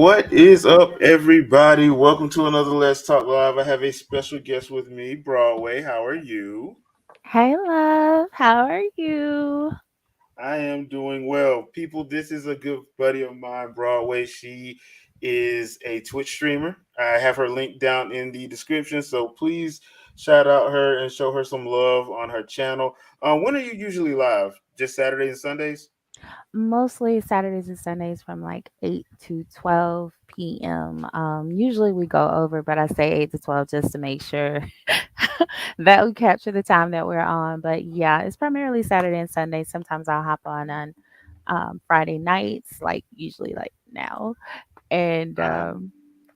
What is up, everybody? Welcome to another Let's Talk Live. I have a special guest with me, Broadway. How are you? Hey, love. How are you? I am doing well. People, this is a good buddy of mine, Broadway. She is a Twitch streamer. I have her link down in the description, so please shout out her and show her some love on her channel. When are you usually live? Just Saturdays and Sundays? Mostly Saturdays and Sundays from like 8 to 12 p.m. Usually we go over, but I say 8 to 12 just to make sure that we capture the time that we're on. But yeah, it's primarily Saturday and Sunday. Sometimes I'll hop on Friday nights, like usually like now, and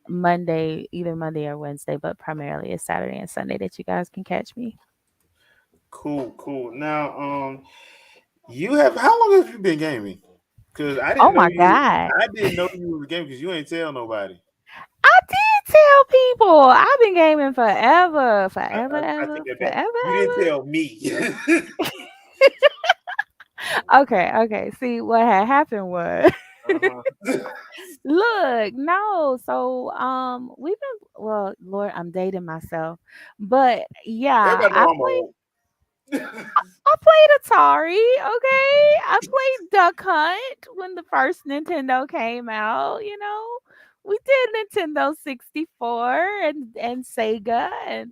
Monday, either Monday or Wednesday, but primarily it's Saturday and Sunday that you guys can catch me. Cool, cool. Now, you have how long have you been gaming? Because I Oh didn't know my you. God. I didn't know you was a gamer because you ain't tell nobody. I did tell people I've been gaming forever, I, forever, I, I ever, take that back. forever, You didn't tell me. ever. Okay, okay. See, what had happened was, Uh-huh. look, no. So, we've been. Well, Lord, I'm dating myself, but yeah, Everybody know I'm old. I played Atari. Okay, I played Duck Hunt when the first Nintendo came out. We did Nintendo 64 and Sega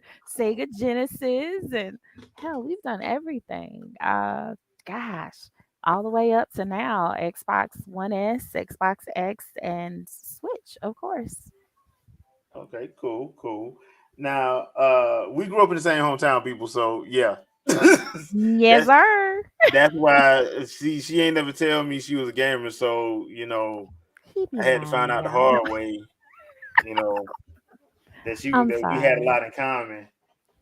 Genesis and hell, we've done everything. Gosh, all the way up to now, Xbox One S, Xbox X, and Switch, of course. Okay, cool, cool. Now, we grew up in the same hometown, people. So yeah, Yes, that's sir. that's why she ain't never tell me she was a gamer. So He be I had to find lying, out the y'all. hard way. You know I'm that we had a sorry. lot in common.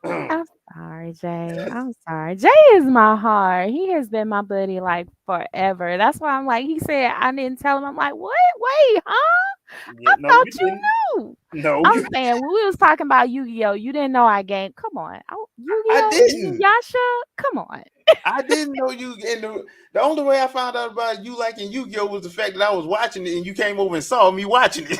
I'm sorry, Jay. I'm sorry. Jay is my heart. He has been my buddy like forever. That's why I'm like, he said I didn't tell him. I'm like, what? Wait, huh? Yeah, I no, you thought you didn't. knew. No, I'm you. saying when we was talking about Yu-Gi-Oh, you didn't know I game. Come on. Oh, I Yu-Gi-Oh, didn't. Inuyasha? Come on. I didn't know you. And the only way I found out about you liking Yu-Gi-Oh was the fact that I was watching it and you came over and saw me watching it.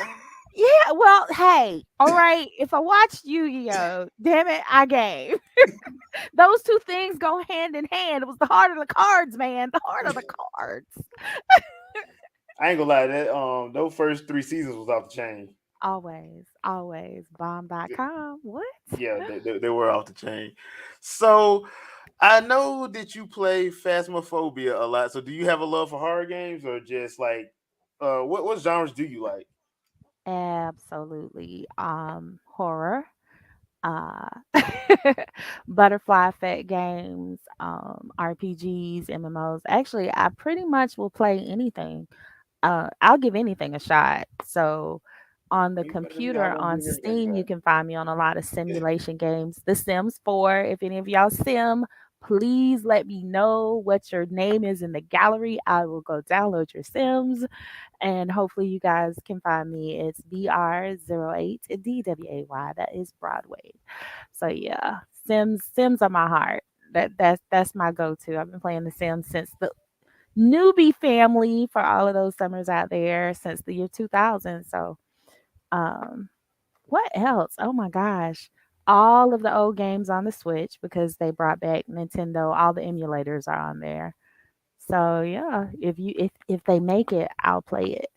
Yeah, well, hey, all right. If I watched Yu-Gi-Oh, damn it, I game. Those two things go hand in hand. It was the heart of the cards, man. The heart of the cards. I ain't gonna lie, that those first three seasons was off the chain. Always, always. Bomb.com. What? Yeah, they were off the chain. So I know that you play Phasmophobia a lot. So do you have a love for horror games or just like what genres do you like? Absolutely. Horror. Uh butterfly effect games, RPGs, MMOs. Actually, I pretty much will play anything. I'll give anything a shot. So on the You better let me know I computer want to on give everything Steam, you back. can find me on a lot of simulation games. The Sims 4, if any of y'all sim, please let me know what your name is in the gallery. I will go download your Sims and hopefully you guys can find me. It's BR08DWAY. That is Broadway. So yeah, Sims are my heart. That's my go-to. I've been playing the Sims since the newbie family for all of those summers out there since the year 2000. So, um, what else? Oh my gosh. All of the old games on the Switch because they brought back Nintendo. All the emulators are on there. So yeah, if they make it, I'll play it.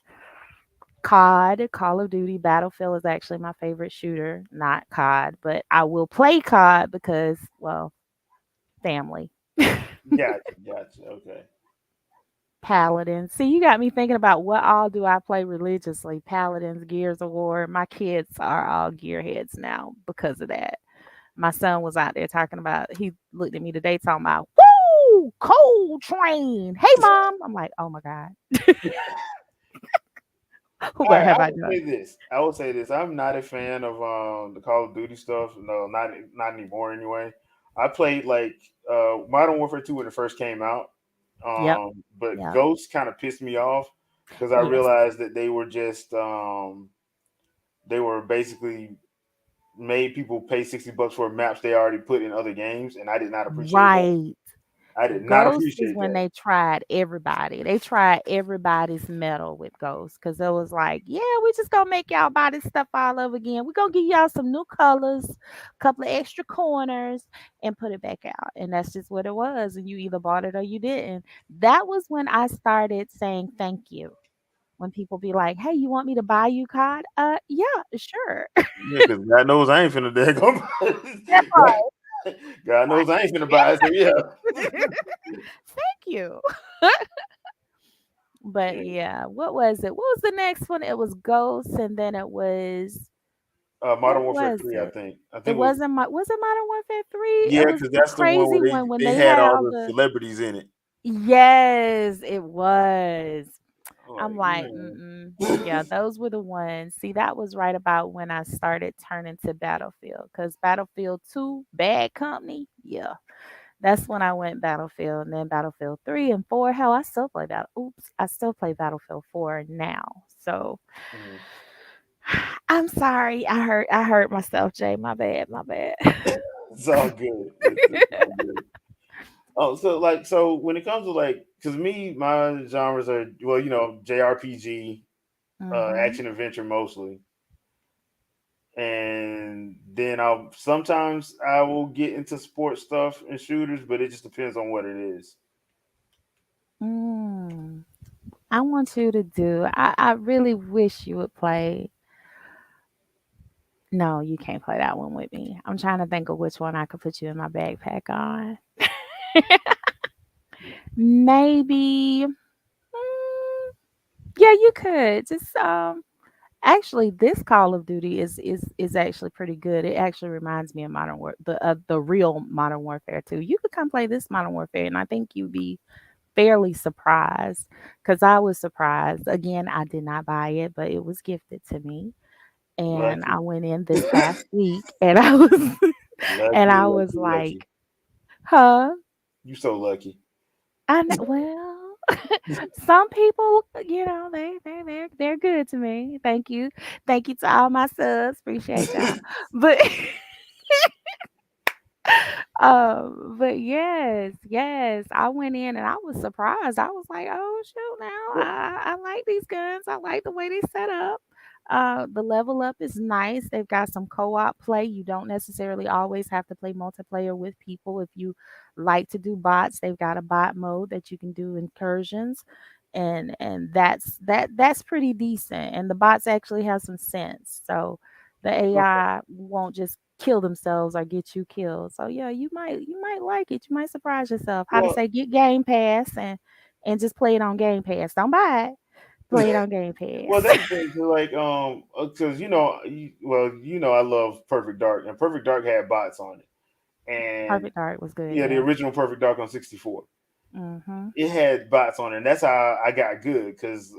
COD, Call of Duty, Battlefield is actually my favorite shooter, not COD, but I will play COD because, well, family. Gotcha, gotcha. Okay. Paladins. See, you got me thinking about what all do I play religiously? Paladins, Gears of War. My kids are all gearheads now because of that. My son was out there talking about, he looked at me today talking about, woo, cold train. Hey, mom. I'm like, oh my God, All what right, have I I will done? say this. I will say this. I'm not a fan of the Call of Duty stuff. No, not anymore. Anyway, I played like Modern Warfare 2 when it first came out. Yep. But Yep. Ghosts kind of pissed me off because I Yes. realized that they were just they were basically made people pay $60 for maps they already put in other games, and I did not appreciate that. Right. I did not Ghost is appreciate when that. they tried everybody. They tried everybody's metal with Ghost because it was like, yeah, we just gonna make y'all buy this stuff all over again. We're gonna give y'all some new colors, a couple of extra corners, and put it back out. And that's just what it was. And you either bought it or you didn't. That was when I started saying thank you. When people be like, hey, you want me to buy you card? Yeah, sure. Yeah, because God knows I ain't finna daggone That part. God knows I ain't finna buy it. So yeah. Thank you. But yeah, what was it? What was the next one? It was Ghosts, and then it was Modern what Warfare was 3, I it? think. I It think it was wasn't my was it Modern Warfare 3? yeah, It was because the that's the one crazy where one when they they had had all all the the celebrities in it. yes, it was. I'm I'm like, like, man. mm-mm. Yeah, those were the ones. See, that was right about when I started turning to Battlefield because Battlefield 2, Bad Company. Yeah, that's when I went Battlefield and then Battlefield 3 and 4. Hell, I still play I still play Battlefield 4 now. So Mhm. I'm sorry. I hurt myself, Jay. My bad. My bad. It's all good. It's all good. Oh, so like, so when it comes to like, because me, my genres are well, JRPG, Mhm. action adventure mostly, and then I will get into sports stuff and shooters, but it just depends on what it is. Mm. I want you to do. I really wish you would play. No, you can't play that one with me. I'm trying to think of which one I could put you in my backpack on. Maybe. Yeah, you could. Just actually this Call of Duty is actually pretty good. It actually reminds me of the real Modern Warfare 2. You could come play this Modern Warfare and I think you'd be fairly surprised cuz I was surprised. Again, I did not buy it, but it was gifted to me and I Lucky, went in this past week and I was and lucky, I was lucky, lucky. like, "Huh?" You so lucky. Well, some people, they're good to me. Thank you to all my subs. Appreciate y'all. But but yes, yes, I went in and I was surprised. I was like, oh shoot, now Well, I like these guns. I like the way they set up. The level up is nice. They've got some co-op play. You don't necessarily always have to play multiplayer with people. If you like to do bots, they've got a bot mode that you can do incursions. And that's pretty decent. And the bots actually have some sense. So the okay. AI won't just kill themselves or get you killed. So yeah, you might like it. You might surprise yourself. How to Well, say get Game Pass and just play it on Game Pass. Don't buy it. Play it on Game well, Pass. that's the thing. 'Cause like, because I love Perfect Dark, and Perfect Dark had bots on it, and Perfect Dark was good, yeah, the yeah. original Perfect Dark on 64, Mhm. it had bots on it, and that's how I got good because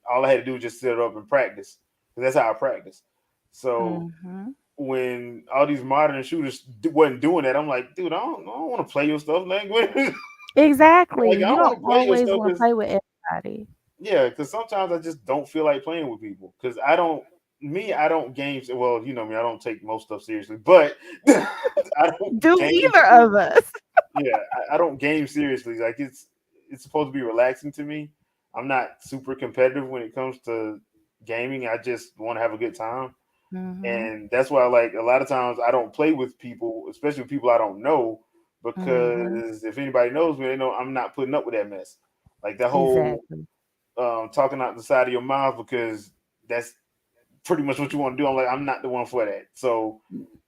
all I had to do was just sit up and practice. 'Cause that's how I practice. So Mhm. when all these modern shooters wasn't doing that, I'm like, dude, I don't want to play your stuff, like, like Exactly. I You don't want don't to play your always stuff want to because play with everybody. yeah, because sometimes I just don't feel like playing with people because I don't game. Well, you know me, I don't take most stuff seriously, but I don't Do game. either of us. Yeah, I don't game seriously. Like it's supposed to be relaxing to me. I'm not super competitive when it comes to gaming. I just want to have a good time, Mhm. and that's why like a lot of times I don't play with people, especially people I don't know, Mhm. because if anybody knows me, they know I'm not putting up with that mess. Like that whole Exactly. talking out the side of your mouth because that's pretty much what you want to do. I'm like, I'm not the one for that. So,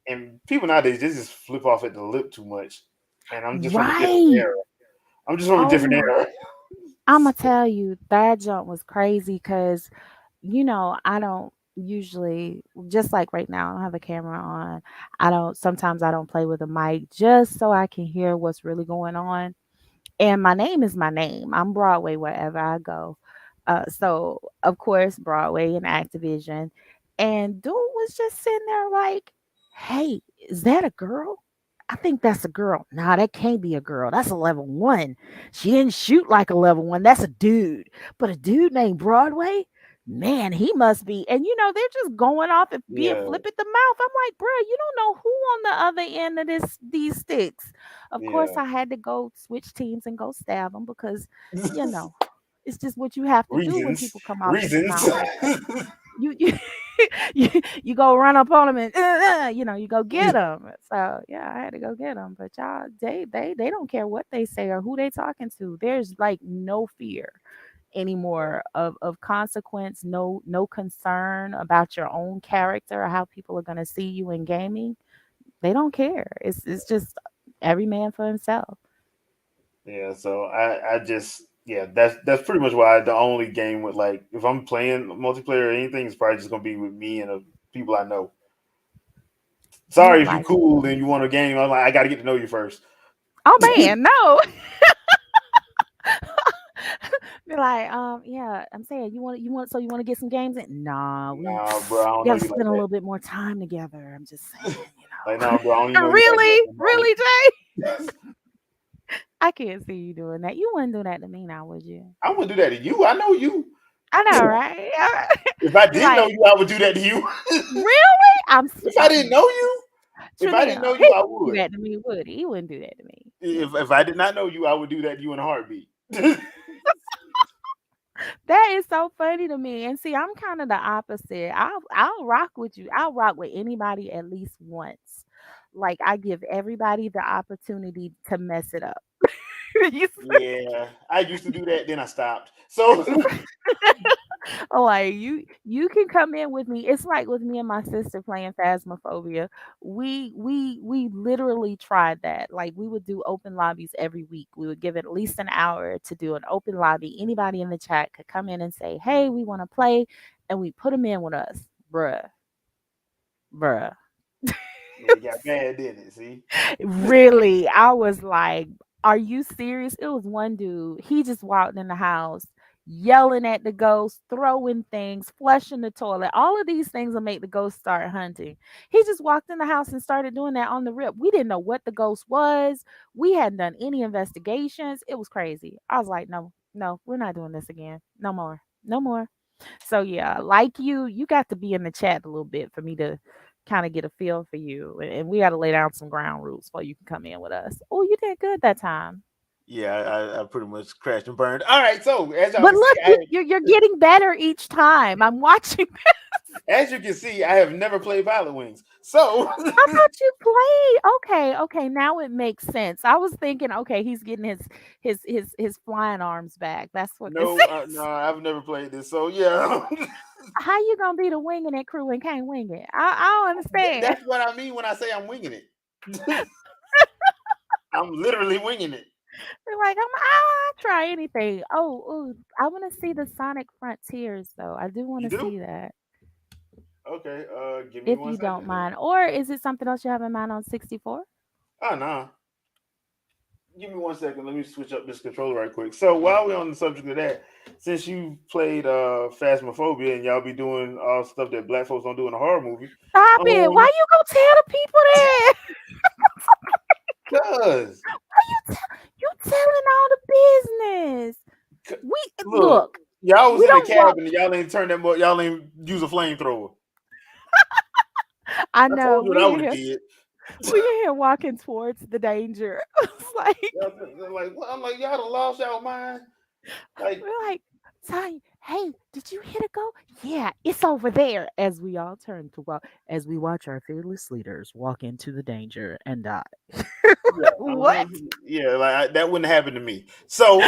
and people nowadays they just flip off at the lip too much. And I'm just from a different Right. era. I'm just from a Oh different my. era. I'ma tell you, that jump was crazy because I don't usually just like right now, I don't have a camera on. Sometimes I don't play with a mic just so I can hear what's really going on. And my name is my name. I'm Broadway wherever I go. So of course Broadway and Activision. And dude was just sitting there like, hey, is that a girl? I think that's a girl. Nah, that can't be a girl. That's a level one. She didn't shoot like a level one. That's a dude. But a dude named Broadway? Man, he must be. And they're just going off and being Yeah, flip at the mouth. I'm like, bro, you don't know who on the other end of these sticks. Of course, yeah. I had to go switch teams and go stab them because, you know, it's just what you have to do when Reasons, people come off at the reasons. mouth like that. You you go run up on them and you go get them. So yeah, I had to go get them. But y'all, they don't care what they say or who they talking to. There's like no fear anymore of consequence, no concern about your own character or how people are going to see you in gaming. They don't care. It's just every man for himself. Yeah, so I just yeah, that's pretty much why the only game with like if I'm playing multiplayer or anything, it's probably just gonna be with me and the people I know. You Sorry if you like, cool and you want a game. I'm like I got to get to know you first. oh man, no. Be like, yeah, I'm saying you want to get some games in? Nah, Nah, bro, I don't we know gotta you like spend a that. little bit more time together. I'm just Like saying. nah, bro, I don't even know you like that. Really? No. Really, Jay? I can't see you doing that. You wouldn't do that to me now, would you? I wouldn't do that to you. I know you. I know, right? If I Be didn't know like, you, I would do that to you. really? I'm If I didn't shocked. know you, if I didn't Tramil, know he you, I wouldn't do would. that to me, would he? He wouldn't do that to me. He wouldn't do If I that. did not know you, I would do that to you in a heartbeat. That is so funny to me. And see, I'm kind of the opposite. I'll rock with you. I'll rock with anybody at least once. Like I give everybody the opportunity to mess it up. You Yeah, I used to do that, then I stopped. So like you can come in with me. It's like with me and my sister playing Phasmophobia. We literally tried that. Like we would do open lobbies every week. We would give it at least an hour to do an open lobby. Anybody in the chat could come in and say, "Hey, we want to play," and we put them in with us, bruh, bruh. yeah, it got bad, didn't it? See? Really, I was like, "Are you serious?" It was one dude. He just walked in the house yelling at the ghost, throwing things, flushing the toilet. All of these things will make the ghost start hunting. He just walked in the house and started doing that on the rip. We didn't know what the ghost was. We hadn't done any investigations. It was crazy. I was like, "No, no, we're not doing this again. No more. No more." So yeah, like you got to be in the chat a little bit for me to kind of get a feel for you, and we got to lay down some ground rules before you can come in with us. Oh, you did good that time. Yeah, I pretty much crashed and burned. All right, so But look, you're getting better each time. I'm watching. as you can see, I have never played Violet Wings. So I thought you played. Okay, okay, now it makes sense. I was thinking, okay, he's getting his flying arms back. That's what this no, no, is. I've never played this. So yeah, How you gonna be the winging it crew and can't wing it? I don't understand. that's what I mean when I say I'm winging it. I'm literally winging it. They're like, I'll try anything. Oh, ooh, I want to see the Sonic Frontiers though. I do want You to do? see that Okay, give me if one you don't second then. mind. Or is it something else you have in mind on 64? Oh no, give me one second. Let me switch up this controller right quick. So while we're on the subject of that, since you played Phasmophobia and y'all be doing all stuff that black folks don't do in a horror movie, Stop it! Why um, you gonna tell the people that? cause You you telling all the business? c- We look, look. y'all was We in the don't walk. cabin and y'all ain't turned that. Y'all ain't use a flamethrower. I I know told you what I we would in have here. did. We in here walking towards the danger. It's like They're like, what? I'm like, y'all done lost y'all mind. Like, we're like, Tanya, hey, did you hit a go? Yeah, it's over there. As we all turn to walk, as we watch our fearless leaders walk into the danger and die. yeah, What? yeah, like that wouldn't happen to me. So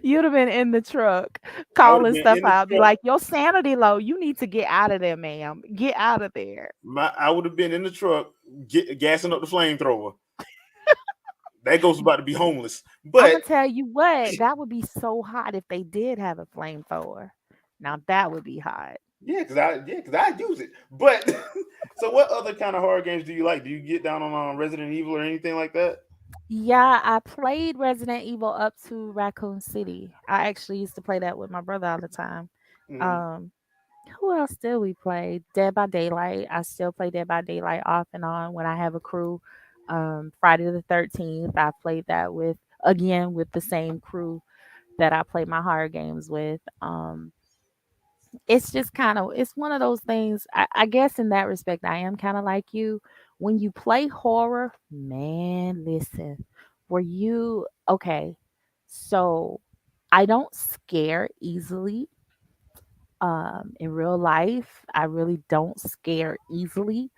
You'd have been in the truck I would have calling been stuff in the out. Be truck. like, your sanity low. You need to get out of there, ma'am. Get out of there. I would have been in the truck, gassing up the flamethrower. That ghost about to be homeless. I'm But gonna tell you what, that would be so hot if they did have a flamethrower. Now that would be hot. cause I use it. But so, what other kind of horror games do you like? Do you get down on Resident Evil or anything like that? Yeah, I played Resident Evil up to Raccoon City. I actually used to play that with my brother all the time. Hmm. Um, who else still we play? Dead by Daylight. I still play Dead by Daylight off and on when I have a crew. Friday the 13th, I played that with again with the same crew that I play my horror games with. It's just kind of it's one of those things. I guess in that respect, I am kind of like you. When you play horror, man, listen. Were you okay? So I don't scare easily. In real life, I really don't scare easily,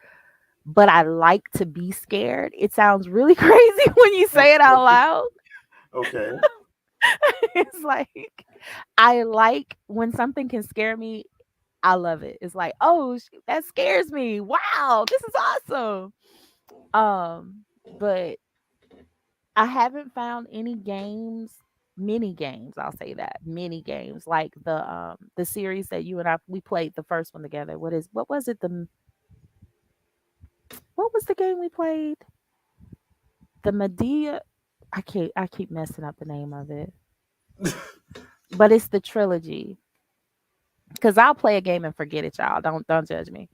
but I like to be scared. It sounds really crazy when you say it out loud. Okay. It's like I like when something can scare me. I love it. It's like, oh, that scares me. Wow, this is awesome. But I haven't found any games, mini games. I'll say that mini games like the series that you and I we played the first one together. What was it? What was the game we played? The Medea. I keep messing up the name of it, but it's the trilogy. Cause I'll play a game and forget it, y'all. Don't judge me.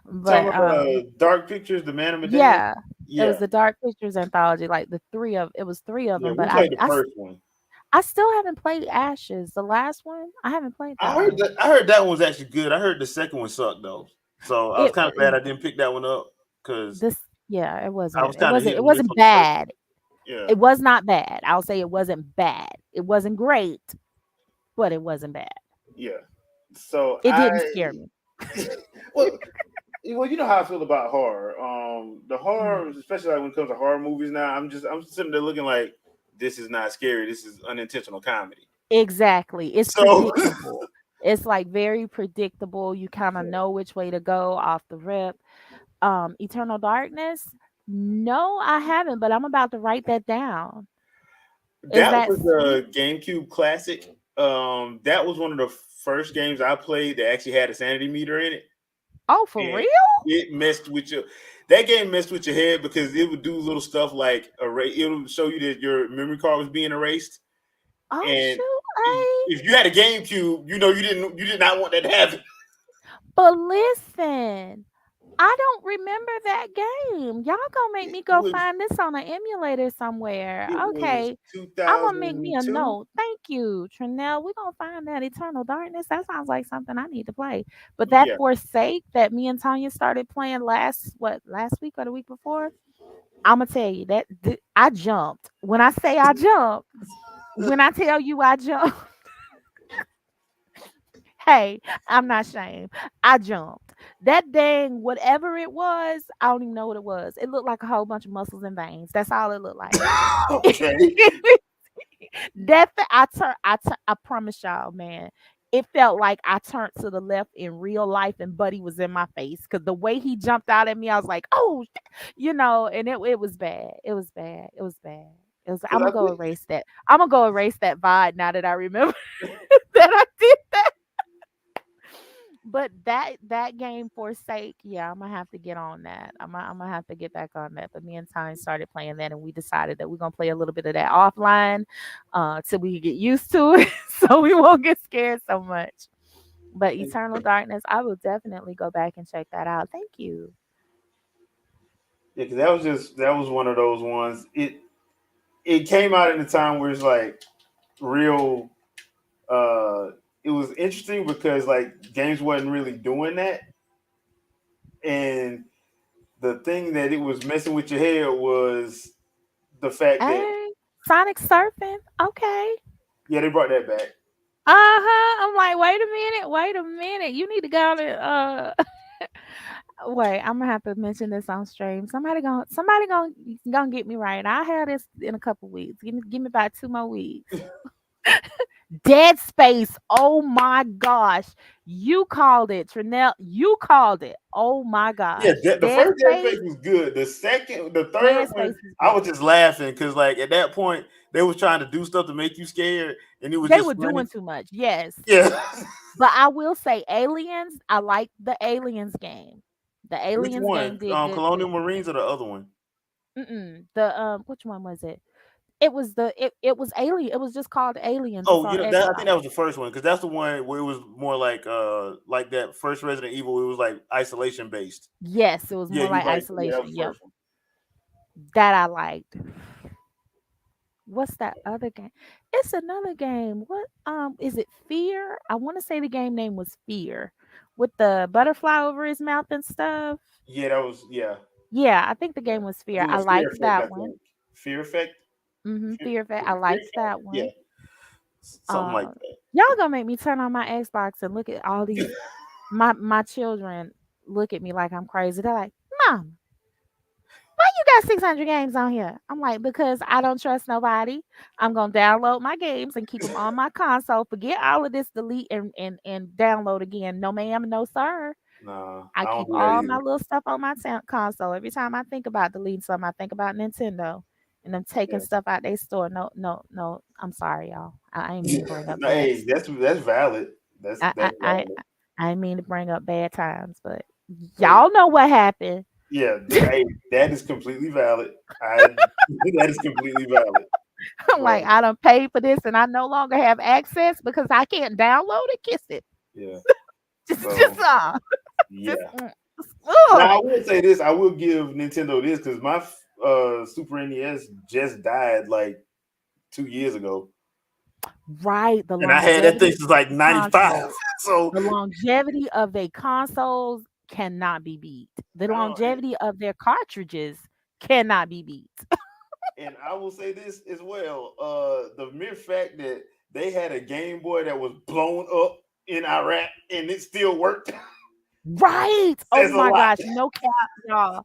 Talking But about Dark Pictures, the Man of Medan. yeah, it was Yeah, the Dark Pictures anthology, like the three of it was three of yeah. them. We But played the first one. I still haven't played Ashes. The last one, I haven't played that one. I heard that one was actually good. I heard the second one sucked though, so I was It kind of glad I didn't pick that one up because this yeah, I was it kind of wasn't hit it and miss wasn't on the first bad. one. Yeah, It was not bad. I'll say it wasn't bad. It wasn't great, but it wasn't bad. yeah. So It I didn't scare me. well, well, you know how I feel about horror. The Mhm. horror, especially like when it comes to horror movies. Now, I'm sitting there looking like this is not scary. This is unintentional comedy. Exactly. It's So predictable. It's like very predictable. You kind of know which way to go off the rip. Eternal Darkness? No, I haven't, but I'm about to write that down. Is that that was sweet? a GameCube classic. That was one of the first games I played that actually had a sanity meter in it, Oh, for and real? it messed with your. That game messed with your head because it would do little stuff like erase. It would show you that your memory card was being erased, Oh, and shoot. I if you had a GameCube, you did not want that to happen. But listen, I don't remember that game. Y'all gonna make It me go was find this on an emulator somewhere. it was Okay. I'm gonna make me a 2002. note. Thank you, Trinell. We're gonna find that Eternal Darkness. That sounds like something I need to play. But that Yeah, Forsake that me and Tanya started playing last week or the week before, I'm gonna tell you that I jumped. When I say I jumped, when I tell you I jumped, hey, I'm not ashamed. I jumped. That dang whatever it was, I don't even know what it was. It looked like a whole bunch of muscles and veins. That's all it looked like. okay. I promise y'all, man. It felt like I turned to the left in real life and Buddy was in my face because the way he jumped out at me, I was like, oh, and it was bad. It was bad. It was bad. It was, I'm Because gonna I go think erase that. I'm gonna go erase that vibe now that I remember that I did that. But that game Forsake, yeah, I'm gonna have to get on that. I'm gonna have to get back on that. But me and Ty started playing that, and we decided that we're gonna play a little bit of that offline, till we get used to it, so we won't get scared so much. But Eternal Darkness, I will definitely go back and check that out. Thank you. yeah, 'cause that was one of those ones. It came out in a time where it's like real. Uh, it was interesting because like games wasn't really doing that, and the thing that it was messing with your head was the fact that Hey, Sonic Surfing, okay. yeah they brought that back. Uh-huh. I'm like, wait a minute. You need to go and wait, I'm gonna have to mention this on stream. Somebody gonna get me right. I have this in a couple weeks. Give me about 2 more weeks. Dead Space. Oh my gosh. You called it, Trinell. You called it. Oh my Yeah, gosh. the Dead first Dead Space. Space was good. The third Dead one, Space is I good. was just laughing because like at that point they was trying to do stuff to make you scared, and it was They just were funny. doing too much. Yes. Yeah. But I will say Aliens, I like the Aliens game. The Which Aliens game one? did good Colonial too. Marines or the other one? The which one was it? It was Alien. It was just called Aliens. It's Oh, on I think Xbox. that was the first one because that's the one where it was more like that first Resident Evil. It was like isolation based. Yes, it was Yeah, more you're like right. Yeah, that was isolation. the Yep. first one. That I liked. what's that other game? It's another game. What is it? Fear? I want to say the game name was Fear, with the butterfly over his mouth and stuff. Yeah, that was yeah. Yeah, I think the Yeah. game was I Fear. think it I was Fear liked Effect. I that one. think Fear Effect. Fear, Fear Effect. I Fear liked Effect. that Yeah, one. something like Y'all gonna make me turn on my Xbox and look at all these. My children look at me like I'm crazy. They're like, "Mom, why you got 600 games on here?" I'm like, "Because I don't trust nobody. I'm gonna download my games and keep them on my console. Forget all of this, delete and download again. No, ma'am, no, sir. Nah, I I don't keep do that all my either. little stuff on my console. Every time I think about deleting something, I think about Nintendo and them taking Yeah. stuff out they store. No, no, no. I'm sorry, y'all. I ain't mean to bring up No, bad. hey, that's valid. I, I, That's I, valid. I didn't mean to bring up bad times, but Hey, y'all know what happened. yeah, hey, that is completely valid. I that is completely valid. I'm But like, I don't pay for this and I no longer have access because I can't download it. Kiss it. yeah, Just so just yeah. ugh. Now I will say this. I will give Nintendo this because my Super NES just died like 2 years ago, Right. The and I had that thing longevity since like of '95. consoles. So The longevity of their consoles cannot be beat. The I don't. longevity of their cartridges cannot be beat. And I will say this as well. The mere fact that they had a Game Boy that was blown up in Iraq and it still worked Right. Oh says a my lot. gosh. No cap, y'all.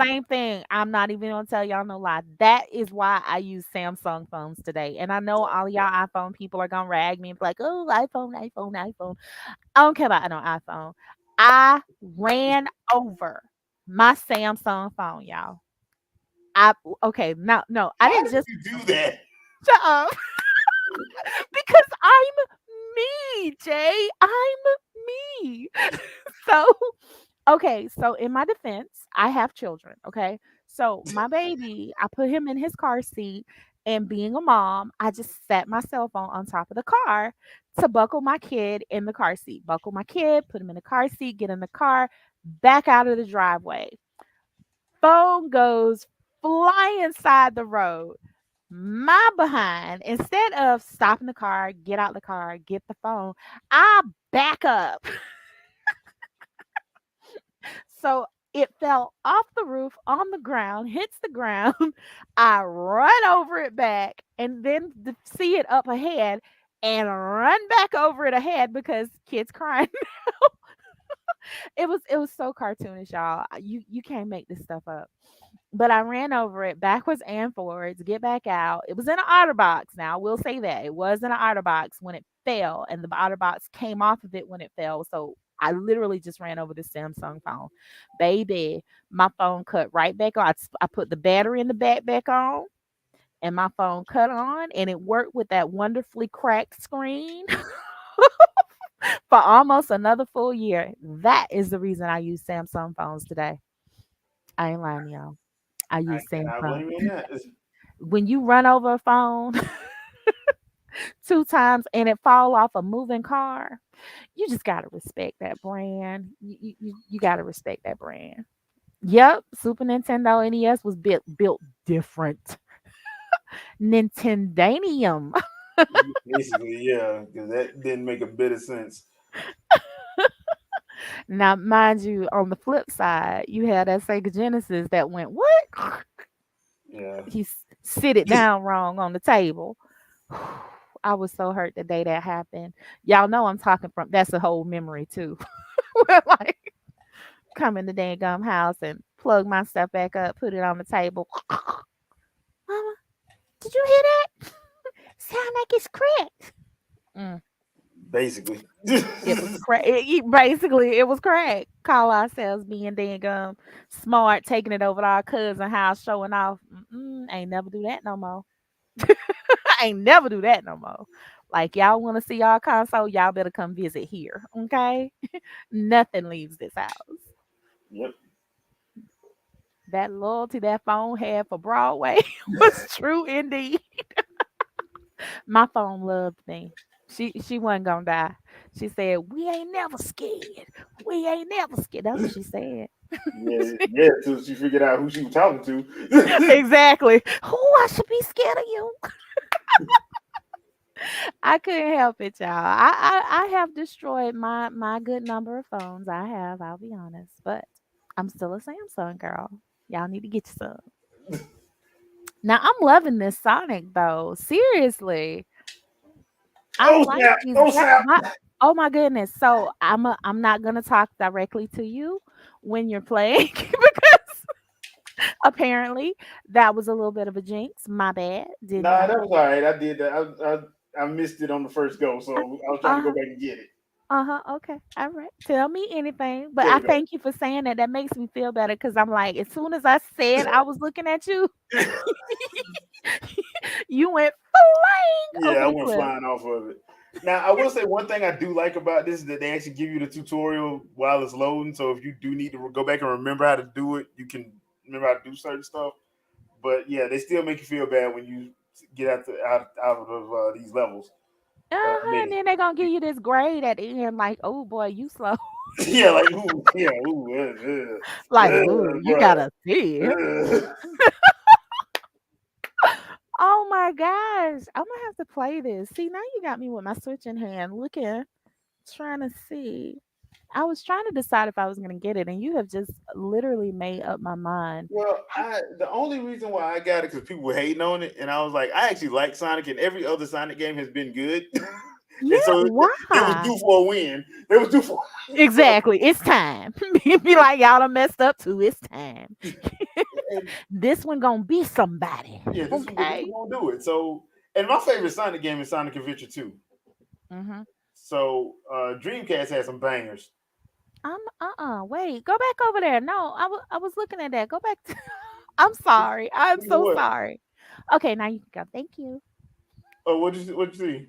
Same thing. I'm not even gonna tell y'all no lie. That is why I use Samsung phones today. And I know all y'all iPhone people are gonna rag me and be like, oh, iPhone, iPhone, iPhone. I don't care about no iPhone. I ran over my Samsung phone, y'all. I okay, now no, I How didn't did just you do that? shut up because I'm me, Jay. I'm me. So okay, so in my defense, I have children, okay? So my baby, I put him in his car seat, and being a mom, I just sat my cell phone on top of the car to buckle my kid in the car seat. Buckle my kid, put him in the car seat, get in the car, back out of the driveway. Phone goes flying inside the road. My behind, instead of stopping the car, get out the car, get the phone, I back up. So it fell off the roof on the ground, hits the ground. I run over it back and then see it up ahead and run back over it ahead because kids crying. It was so cartoonish, y'all. You can't make this stuff up. But I ran over it backwards and forwards, get back out. It was in an OtterBox. Now I will say that it was in an OtterBox when it fell, and the OtterBox came off of it when it fell. So I literally just ran over the Samsung phone, baby. My phone cut right back on. I put the battery in the back on, and my phone cut on, and it worked with that wonderfully cracked screen for almost another full year. That is the reason I use Samsung phones today. I ain't lying, y'all. I I use cannot Samsung. blame you on that. When you run over a phone 2 times and it fall off a moving car, you just gotta respect that brand. You gotta respect that brand. Yep, Super Nintendo NES was built different. Nintendanium. Basically, yeah, because that didn't make a bit of sense. Now, mind you, on the flip side, you had that Sega Genesis that went, "What?" Yeah, He sit it down wrong on the table. I was so hurt the day that happened. Y'all know I'm talking from that's a whole memory too. Where, like, come in the dang gum house and plug my stuff back up, put it on the table. Mama, did you hear that? Sound like it's cracked. Mm, basically. it was crack. Basically, it was crack. Call ourselves being dang gum smart, taking it over to our cousin house, showing off. Ain't never do that no more. I ain't never do that no more. Like, y'all want to see our console, y'all better come visit here. Okay, nothing leaves this house. Yep. That loyalty that phone had for Broadway was true indeed. My phone loved me. She wasn't gonna die. She said, "We ain't never scared. We ain't never scared." That's what she said. Yeah, yeah. Until she figured out who she was talking to. Exactly. Who I should be scared of you? I couldn't help it, y'all. I have destroyed my good number of phones. I have, I'll be honest, but I'm still a Samsung girl. Y'all need to get you some. Now I'm loving this Sonic though. Seriously. I Oh like snap! these Oh snap! my oh my goodness. So I'm not gonna talk directly to you when you're playing because apparently that was a little bit of a jinx. My bad. Didn't Nah, know. that was all right. I did that. I missed it on the first go, so I was trying to go Uh-huh. back and get it. Uh-huh. Okay. All right. Tell me anything. But There I we go. thank you for saying that. That makes me feel better because I'm like, as soon as I said I was looking at you, you went flying Yeah, over I the went cliff. flying off of it. Now, I will say one thing I do like about this is that they actually give you the tutorial while it's loading. So if you do need to go back and remember how to do it, you can remember how to do certain stuff. But yeah, they still make you feel bad when you get out of these levels. I Uh-huh. And mean, then they're gonna give you this grade at the end, like, oh boy, you slow. yeah, like ooh, yeah, ooh, Like, ooh, you bruh. gotta see. Uh. Oh my gosh. I'm gonna have to play this. See, now you got me with my Switch in hand, looking, trying to see. I was trying to decide if I was gonna get it, and you have just literally made up my mind. Well, the only reason why I got it because people were hating on it, and I was like, I actually like Sonic, and every other Sonic game has been good, Yeah, and so it was why? due for a win. It was due for so Exactly. It's time. Be like, y'all done messed up too. It's time. and This one gonna be somebody. yeah, this Okay. one gonna do it. So, and my favorite Sonic game is Sonic Adventure 2. Mm-hmm. So, Dreamcast had some bangers. Wait, go back over there. No, I was looking at that. Go back to I'm sorry. I'm You know so what? sorry. Okay, now you can go. Thank you. Oh, what you see?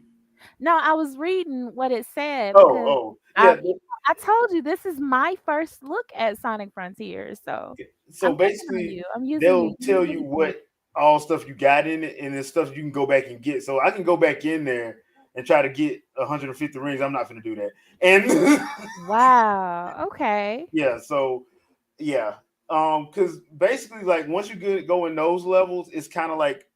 No, I was reading what it said Oh, because oh, I yeah. I told you this is my first look at Sonic Frontiers, so So I'm picking on basically, you. I'm using you. they'll You tell you using me. what all stuff you got in it, and then stuff you can go back and get. So I can go back in there and try to get 150 rings. I'm not going to do that. And Wow. Okay. yeah, so yeah, because basically, like once you go in those levels, it's kind of like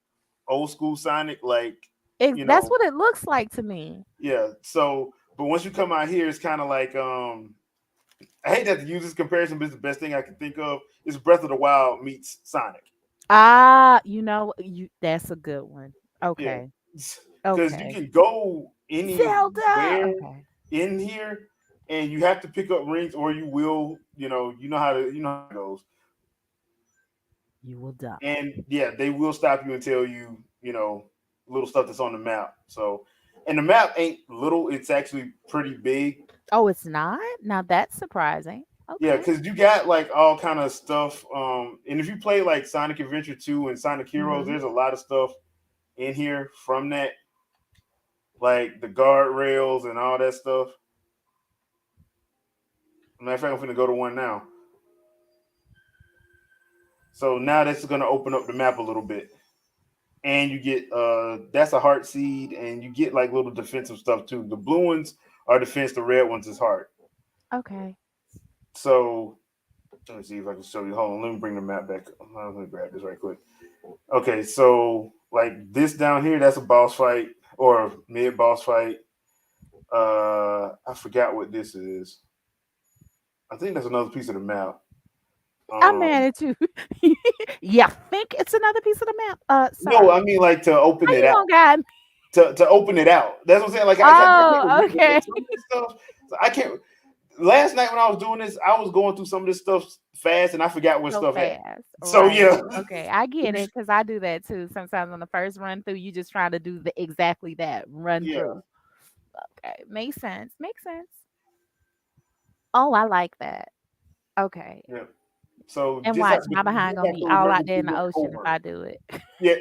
old school Sonic, like you That's know, what it looks like to me. yeah. So, but once you come out here, it's kind of like I hate to have to use this comparison, but it's the best thing I can think of. Is Breath of the Wild meets Sonic. Ah, you that's a good one. Yeah, Okay. because you Okay. can go Zelda. anywhere Okay. in here, and you have to pick up rings, or you will, you know how it goes. You will die. And yeah, they will stop you and tell you, little stuff that's on the map. So, and the map ain't little; it's actually pretty big. Oh, it's not? Now that's surprising. Yeah, Okay. because you got like all kind of stuff. And if you play like Sonic Adventure 2 and Sonic Heroes, Mhm. there's a lot of stuff in here from that, like the guardrails and all that stuff. Matter of fact, I'm gonna go to one now. So now that's gonna open up the map a little bit. And you get that's a heart seed, and you get like little defensive stuff too. The blue ones are defense, the red ones is heart. Okay. So let me see if I can show you. Hold on, let me bring the map back. Let me grab this right quick. Okay, so like this down here, that's a boss fight or mid boss fight. I forgot what this is. I think that's another piece of the map. I'm Um, mad at you. You think it's another piece of the map? no, Sir. I mean like to open How it you out. gonna guide me? To open it out. That's what I'm saying. Like I can't Oh, remember okay. some of this stuff. So I can't. Last night when I was doing this, I was going through some of this stuff fast, and I forgot what So stuff happened. fast. So Right. yeah, Okay. I get it because I do that too. Sometimes on the first run through, you just try to do the exactly that run yeah, through. Okay. Makes sense. Makes sense. Oh, I like that. Okay. yeah. So And watch, but my you behind do gonna have be to all remember out there to in the look ocean if over. I do it. Yeah,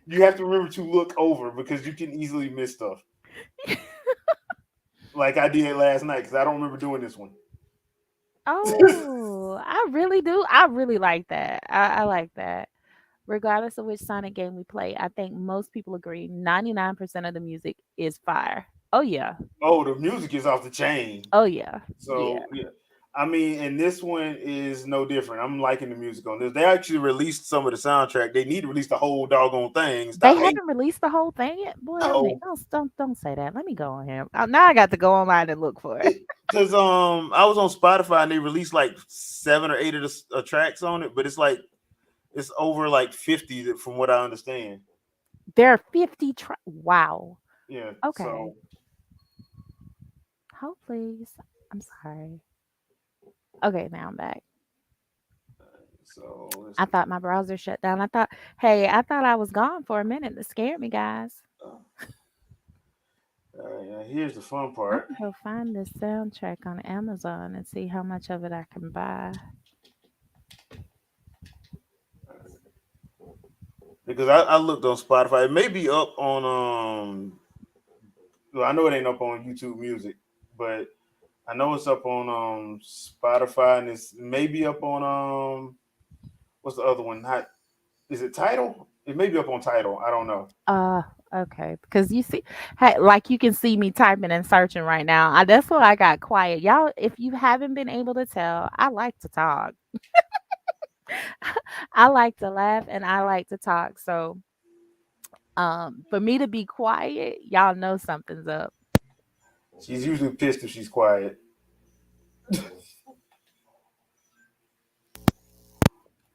you have to remember to look over because you can easily miss stuff. Like I did last night because I don't remember doing this one. Oh, I really do. I really like that. I like that. Regardless of which Sonic game we play, I think most people agree 99% of the music is fire. Oh yeah. Oh, the music is off the chain. Oh yeah. Yeah. So yeah. I mean, and this one is no different. I'm liking the music on this. They actually released some of the soundtrack. They need to release the whole doggone thing. They Stop hating. haven't released the whole thing yet? Boy, No, don't say that. Let me go on here. Now I got to go online and look for it. because I was on Spotify and they released like 7 or 8 of the tracks on it, but it's like it's over like 50 from what I understand. There are 50 wow. Yeah, Okay. so Hold please. I'm sorry. Okay, now I'm back. let's I see. thought my browser shut down. Hey, I thought I was gone for a minute. That scared me, guys. Here's the fun I'm part gonna go find this soundtrack on Amazon and see how much of it I can buy. because I looked on Spotify. It may be up on well, I know it ain't up on YouTube Music, but I know it's up on Spotify and it's maybe up on what's the other one? Not is it Title? It may be up on Title. I don't know. Uh, okay. Because you see, hey, like you can see me typing and searching right now. That's why I got quiet. Y'all, if you haven't been able to tell, I like to talk. I like to laugh and I like to talk. So, for me to be quiet, y'all know something's up. She's usually pissed if she's quiet.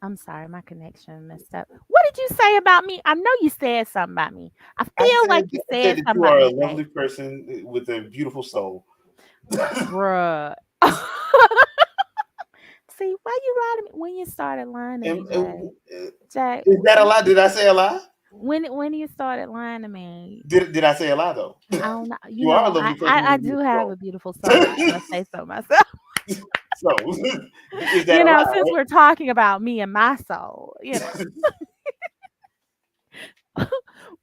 I'm sorry, my connection messed up. What did you say about me? I know you said something about me. I feel like you I said said that something you about are a me, Jay. lovely person with a beautiful soul. Bruh. See, why you lied to me when you started lying to me, Jay? Jay, Is that a lie? Did I say a lie? when you started lying to me, Did I say a lie though? I don't know. You You are a know, lovely person with I a do beautiful have soul. a beautiful soul, if I must say so myself. So is that You a know, lie? since we're talking about me and my soul, Right?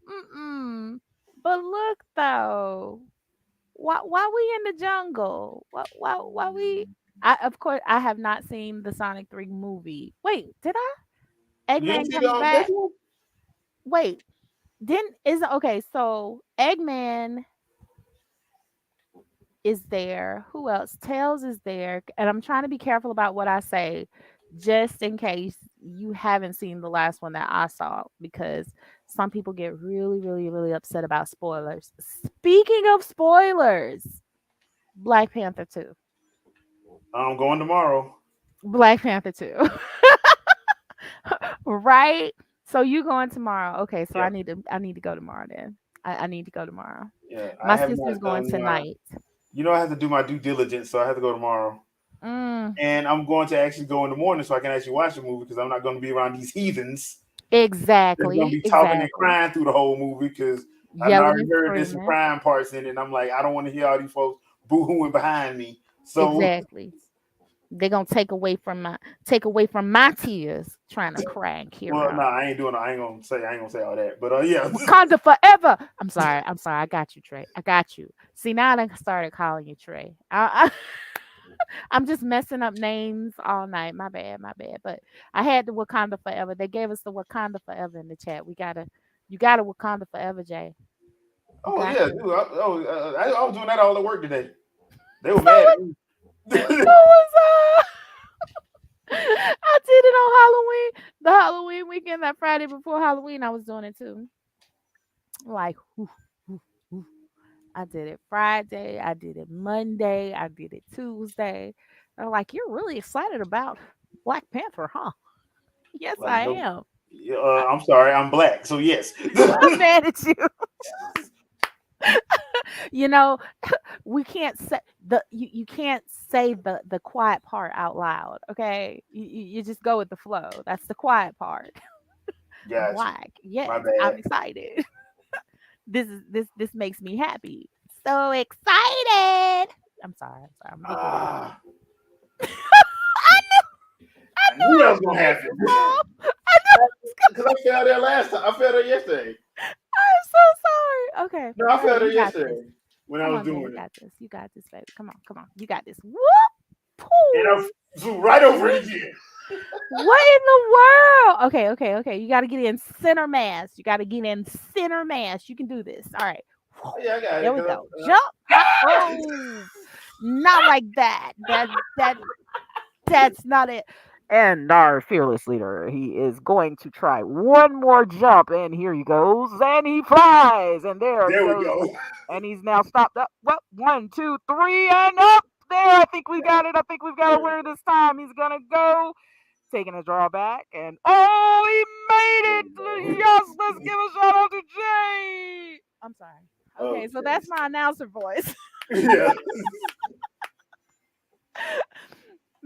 Mm-mm. But look though, why we in the jungle? Why we? I of course I have not seen the Sonic 3 movie. Wait, did I? You didn't Eggman see the comes back. second one? Wait, didn't is okay? So Eggman is there. Who else? Tails is there. And I'm trying to be careful about what I say just in case you haven't seen the last one that I saw because some people get really, really, really upset about spoilers. Speaking of spoilers, Black Panther 2. I'm going tomorrow. Black Panther 2. Right? So you going tomorrow. Okay, so Yeah, I need to go tomorrow then. I need to go tomorrow. yeah. I My have sister's not going done my. tonight. I have to do my due diligence, so I have to go tomorrow. Mm, And I'm going to actually go in the morning so I can actually watch the movie because I'm not going to be around these heathens that's going to exactly, be talking and exactly. crying through the whole movie because I've Yelling already and heard there's some screaming. crying parts in it. And I'm like, I don't want to hear all these folks boo-hooing behind me. So, Exactly. They're gonna take away from my tears trying to cry and well, Kira no, out. I ain't doing. I ain't gonna say all that. But yeah, Wakanda forever. I'm sorry. I'm sorry. I got you, Trey. I got you. See, now I done started calling you Trey. I'm just messing up names all night. My bad. My bad. But I had the Wakanda forever. They gave us the Wakanda forever in the chat. You gotta Wakanda forever, Jay. You oh got yeah, to. dude. I was doing that all at work today. They were So mad at was me. so was I. I did it on Halloween. The Halloween weekend, that Friday before Halloween, I was doing it too. Like, whew, whew, whew. I did it Friday. I did it Monday. I did it Tuesday. They're like, you're really excited about Black Panther, huh? Yes, Like I no, am. I, I'm sorry, I'm black, so yes. I'm mad at you. You know, we can't say you can't say the quiet part out loud. Okay, you just go with the flow. That's the quiet part. I'm Got you. black. My Yes, I'm bad. excited. This makes me happy. So excited. I'm sorry. I'm sorry. I'm looking at Ah, I I knew knew I that was was gonna gonna make happen. you laugh. I knew I was Because I fell there last time. I fell there yesterday. I'm so sorry. Okay. No, I All right, fell there you got this. yesterday when I Come was on, Jay. You doing it, got this. You got this, baby. Come on, come on. You got this. Whoop. and I Pooh. flew right over Whoop. it again. What in the world? Okay, okay, okay. You got to get in center mass. You got to get in center mass. You can do this. All right. Oh, yeah, I got There it. we 'Cause go. Jump, hop. Oh. Not like that. That's not it. And our fearless leader, he is going to try one more jump, and here he goes, and he flies, and there he There we goes, go. and he's now stopped up. Well, one, two, three, and up there. I think we got it. I think we've got a winner this time. He's gonna go, taking a draw back, and oh, he made There it! we go. Yes, let's give a shout out to Jay. I'm sorry. Okay, so Okay. that's my announcer voice. Yeah.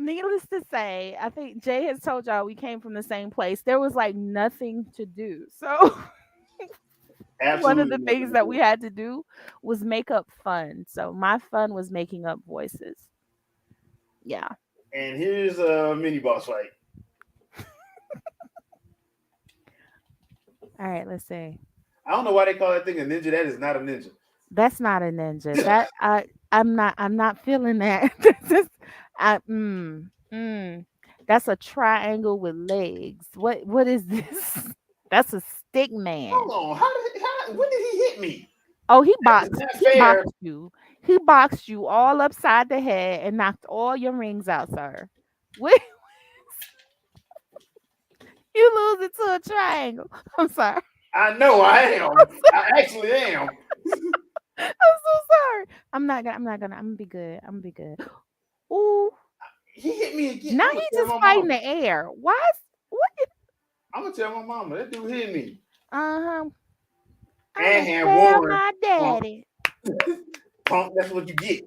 Needless to say, I think Jay has told y'all we came from the same place. There was like nothing to do. So one of Absolutely the nothing things to that we do. had to do was make up fun. So my fun was making up voices. Yeah. And here's a mini boss fight. All right, let's see. I don't know why they call that thing a ninja. That is not a ninja. That's not a ninja. That I'm not feeling that. That's I that's a triangle with legs. What is this? That's a stick man. Hold on. When did he hit me? Oh, he That is boxed not he fair. boxed you. He boxed you all upside the head and knocked all your rings out, sir. What you lose it to a triangle. I'm sorry. I know I am. I actually am. I'm so sorry. I'm gonna be good. I'm gonna be good. Ooh. He hit me again. Now I'm gonna he tell just my fighting mama. the air. Why is what is I'm gonna tell my mama that dude hit me. uh-huh. I'ma And had tell Warren my punk. daddy. Punk. That's what you get.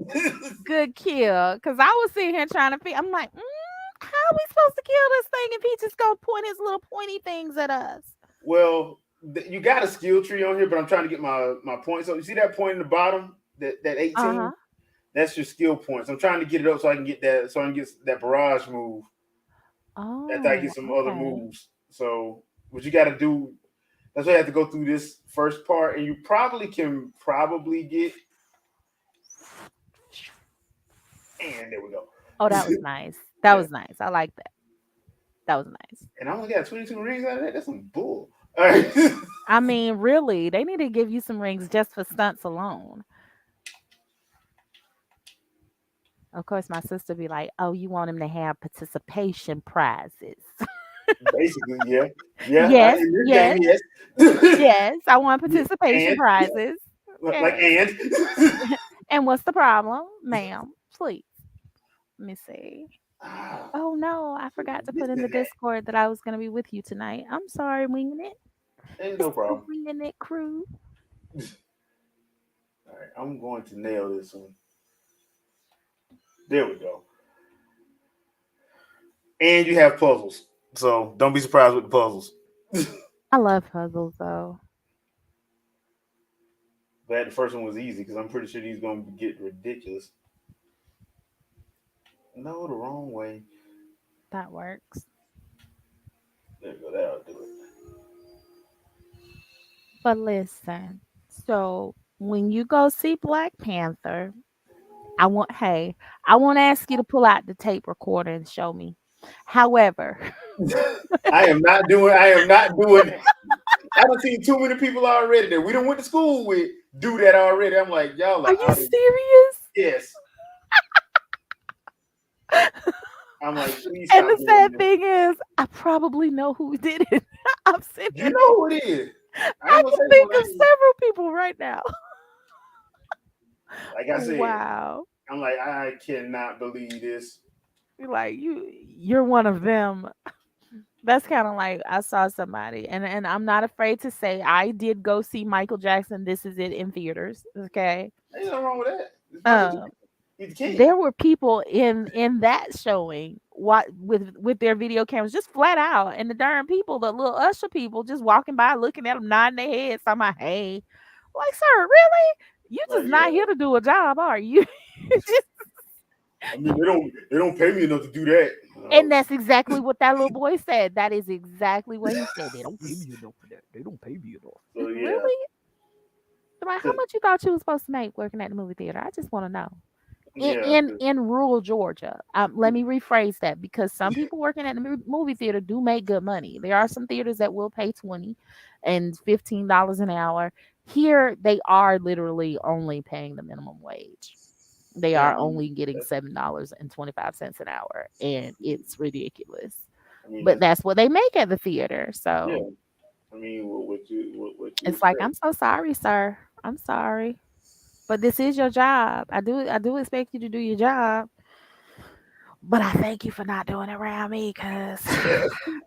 Good kill. Cause I was sitting here trying to figure I'm like, how are we supposed to kill this thing if he just gonna point his little pointy things at us? Well, you got a skill tree on here, but I'm trying to get my points. So you see that point in the bottom, that 18? Uh-huh. That's your skill points. I'm trying to get it up so I can get that, so I can get that barrage move after I get Oh, some other okay. moves. So what you got to do, that's why you have to go through this first part, and you probably can get. And there we go. Oh, that was nice. That Yeah, was nice. I like that. That was nice. and I only got 22 rings out of that. That's some bull. All right. I mean, really, they need to give you some rings just for stunts alone. Of course, my sister be like, "Oh, you want him to have participation prizes?" Basically, yeah, yeah. Yes, In this game, yes, yes. yes. I want Yeah, participation and prizes. like Okay. and And what's the problem, ma'am? Please. Let me see. ah, Oh no, I forgot to put in the missing that. Discord that I was gonna be with you tonight. I'm sorry, winging it. Ain't It's no the problem. winging it crew. All right, I'm going to nail this one. There we go. And you have puzzles, so don't be surprised with the puzzles. I love puzzles though. Glad the first one was easy because I'm pretty sure these gonna get ridiculous. No, the wrong way. That works. There we go. That'll do it. But listen, so when you go see Black Panther, I won't ask you to pull out the tape recorder and show me. However, I am not doing. I am not doing. I done seen too many people already that we done went to school with do that already. I'm like, y'all are are you out of serious? yes. I'm like, please And stop the doing sad this. thing is, I probably know who did it. I'm sitting You here know thinking, who it is. I I ain't gonna can say no think of names. several people right now. Like I said, Wow. I'm like, I cannot believe this. You're like you're one of them. That's kind of like I saw somebody, and I'm not afraid to say I did go see Michael Jackson. This is it in theaters. Okay. Ain't nothing wrong with that. It's Michael Jackson. Um, He's a king. there were people in that showing what with their video cameras just flat out, and the darn people, the little usher people, just walking by, looking at them, nodding their heads, talking about, "Hey," like, sir, really? You Like, just not here to do a job, are you? yeah. I mean, they don't pay me enough to do that. And that's exactly what that little boy said. That is exactly what he said. They don't pay me enough for that. They don't pay me enough. So yeah, Really? Like, how 'cause- much you thought you was supposed to make working at the movie theater? I just want to know. In, yeah, in in rural Georgia, let me rephrase that because some people working at the movie theater do make good money. There are some theaters that will pay $20 and $15 an hour. Here, they are literally only paying the minimum wage. They Yeah, I are mean, only getting that's, $7.25 an hour, and it's ridiculous. I mean, But that's that's what they make at the theater. yeah. So I mean, what you it's like, expect? I'm so sorry, sir. I'm sorry. But this is your job. I do expect you to do your job. But I thank you for not doing it around me because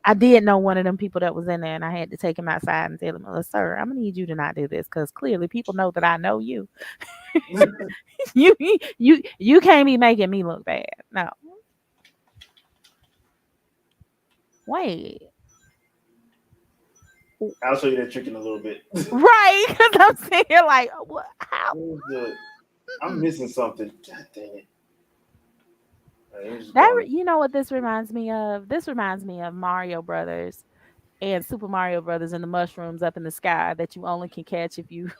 I did know one of them people that was in there and I had to take him outside and tell him, sir, I'm gonna need you to not do this because clearly people know that I know you. You can't be making me look bad. No. Wait. I'll show you that trick in a little bit. Right. Because I'm sitting here like, what how? Where's the? I'm Mm-mm. missing something. God dang it! All right, let me just That go on. you know what this reminds me of? This reminds me of Mario Brothers and Super Mario Brothers and the mushrooms up in the sky that you only can catch if you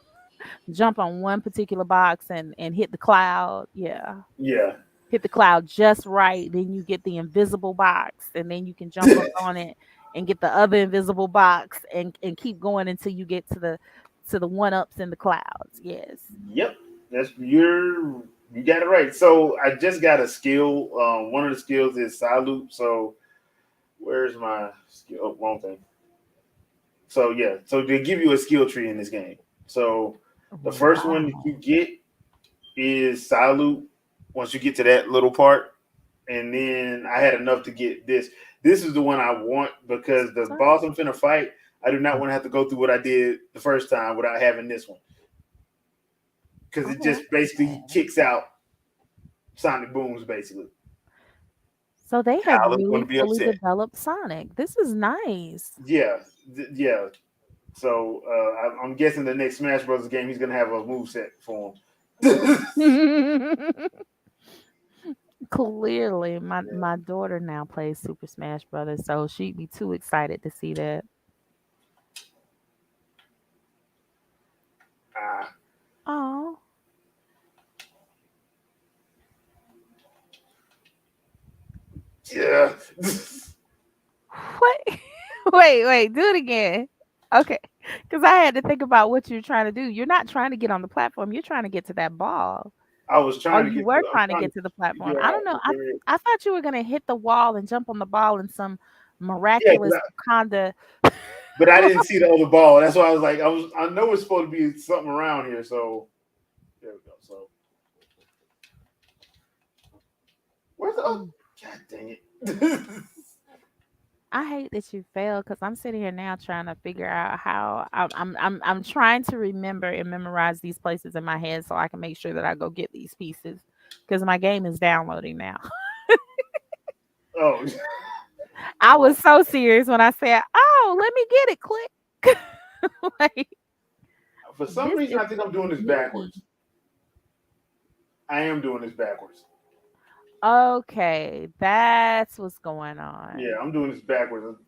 jump on one particular box and hit the cloud. Yeah. Yeah. Hit the cloud just right. Then you get the invisible box, and then you can jump up on it and get the other invisible box and keep going until you get to the one ups in the clouds. Yes. Yep. You got it right. So I just got a skill. One of the skills is salute. So where's my skill? Oh, wrong thing. So yeah. So they give you a skill tree in this game. So the first one that you Wow. get is salute. Once you get to that little part, and then I had enough to get this. This is the one I want because the Sir. boss I'm finna fight, I do not Oh, want to have to go through what I did the first time without having this one because it oh, just basically okay. kicks out Sonic Booms basically. So they have Kyler's going really to be fully upset. developed Sonic. This is nice. Yeah, yeah. So I'm guessing the next Smash Bros. Game he's going to have a move set for him. Clearly, Yeah. my daughter now plays Super Smash Brothers, so she'd be too excited to see that. Ah, Oh, yeah. wait, wait, do it again. Okay, because I had to think about what you're trying to do. You're not trying to get on the platform. You're trying to get to that ball, I was or trying to you get to. were I'm trying to trying get to to the platform. figure I out don't know. if there is. I thought you were gonna hit the wall and jump on the ball in some Yeah, miraculous Wakanda. but I didn't see the other ball. That's why I was like, I know it's supposed to be something around here. So there we go. So where's the other? Mm. God dang it! I hate that you failed because I'm sitting here now trying to figure out how I'm trying to remember and memorize these places in my head so I can make sure that I go get these pieces because my game is downloading now. Oh, I oh, was so serious when I said, "Oh, let me get it." Click. Like for some this reason, is I think I'm doing this sneaky. backwards. I am doing this backwards. Okay, that's what's going Yeah, on. I'm doing this backwards.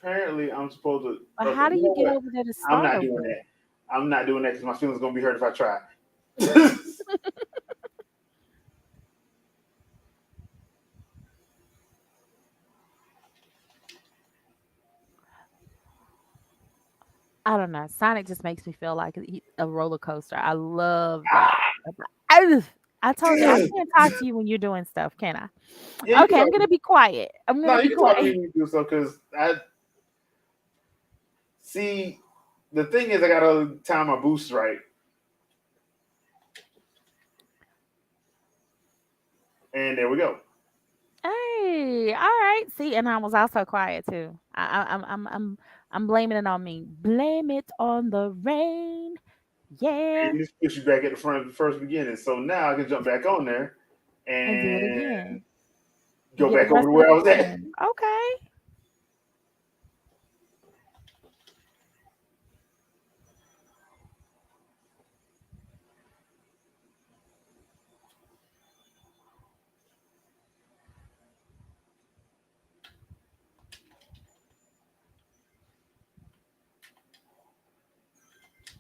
Apparently, I'm supposed But to. Okay, how do you you know get what? over there to I'm start not over? doing that. I'm not doing that because my feelings gonna be hurt if I try. I don't know. Sonic just makes me feel like a roller coaster. I love that. I, I told you I can't talk to you when you're doing stuff, can Yeah, I? you can Okay, I'm talk. gonna be quiet. I'm No, gonna you be can talk to me quiet. when you do so because I see. The thing is, I gotta time my boosts right, and there we go. Hey, all right. See, and I was also quiet too. I'm blaming it on me. Blame it on the rain. Yeah, And this puts you back at the front of the first beginning. So now I can jump back on there and do it and again. And go get the back over rest to of the where I was at. beginning. Okay.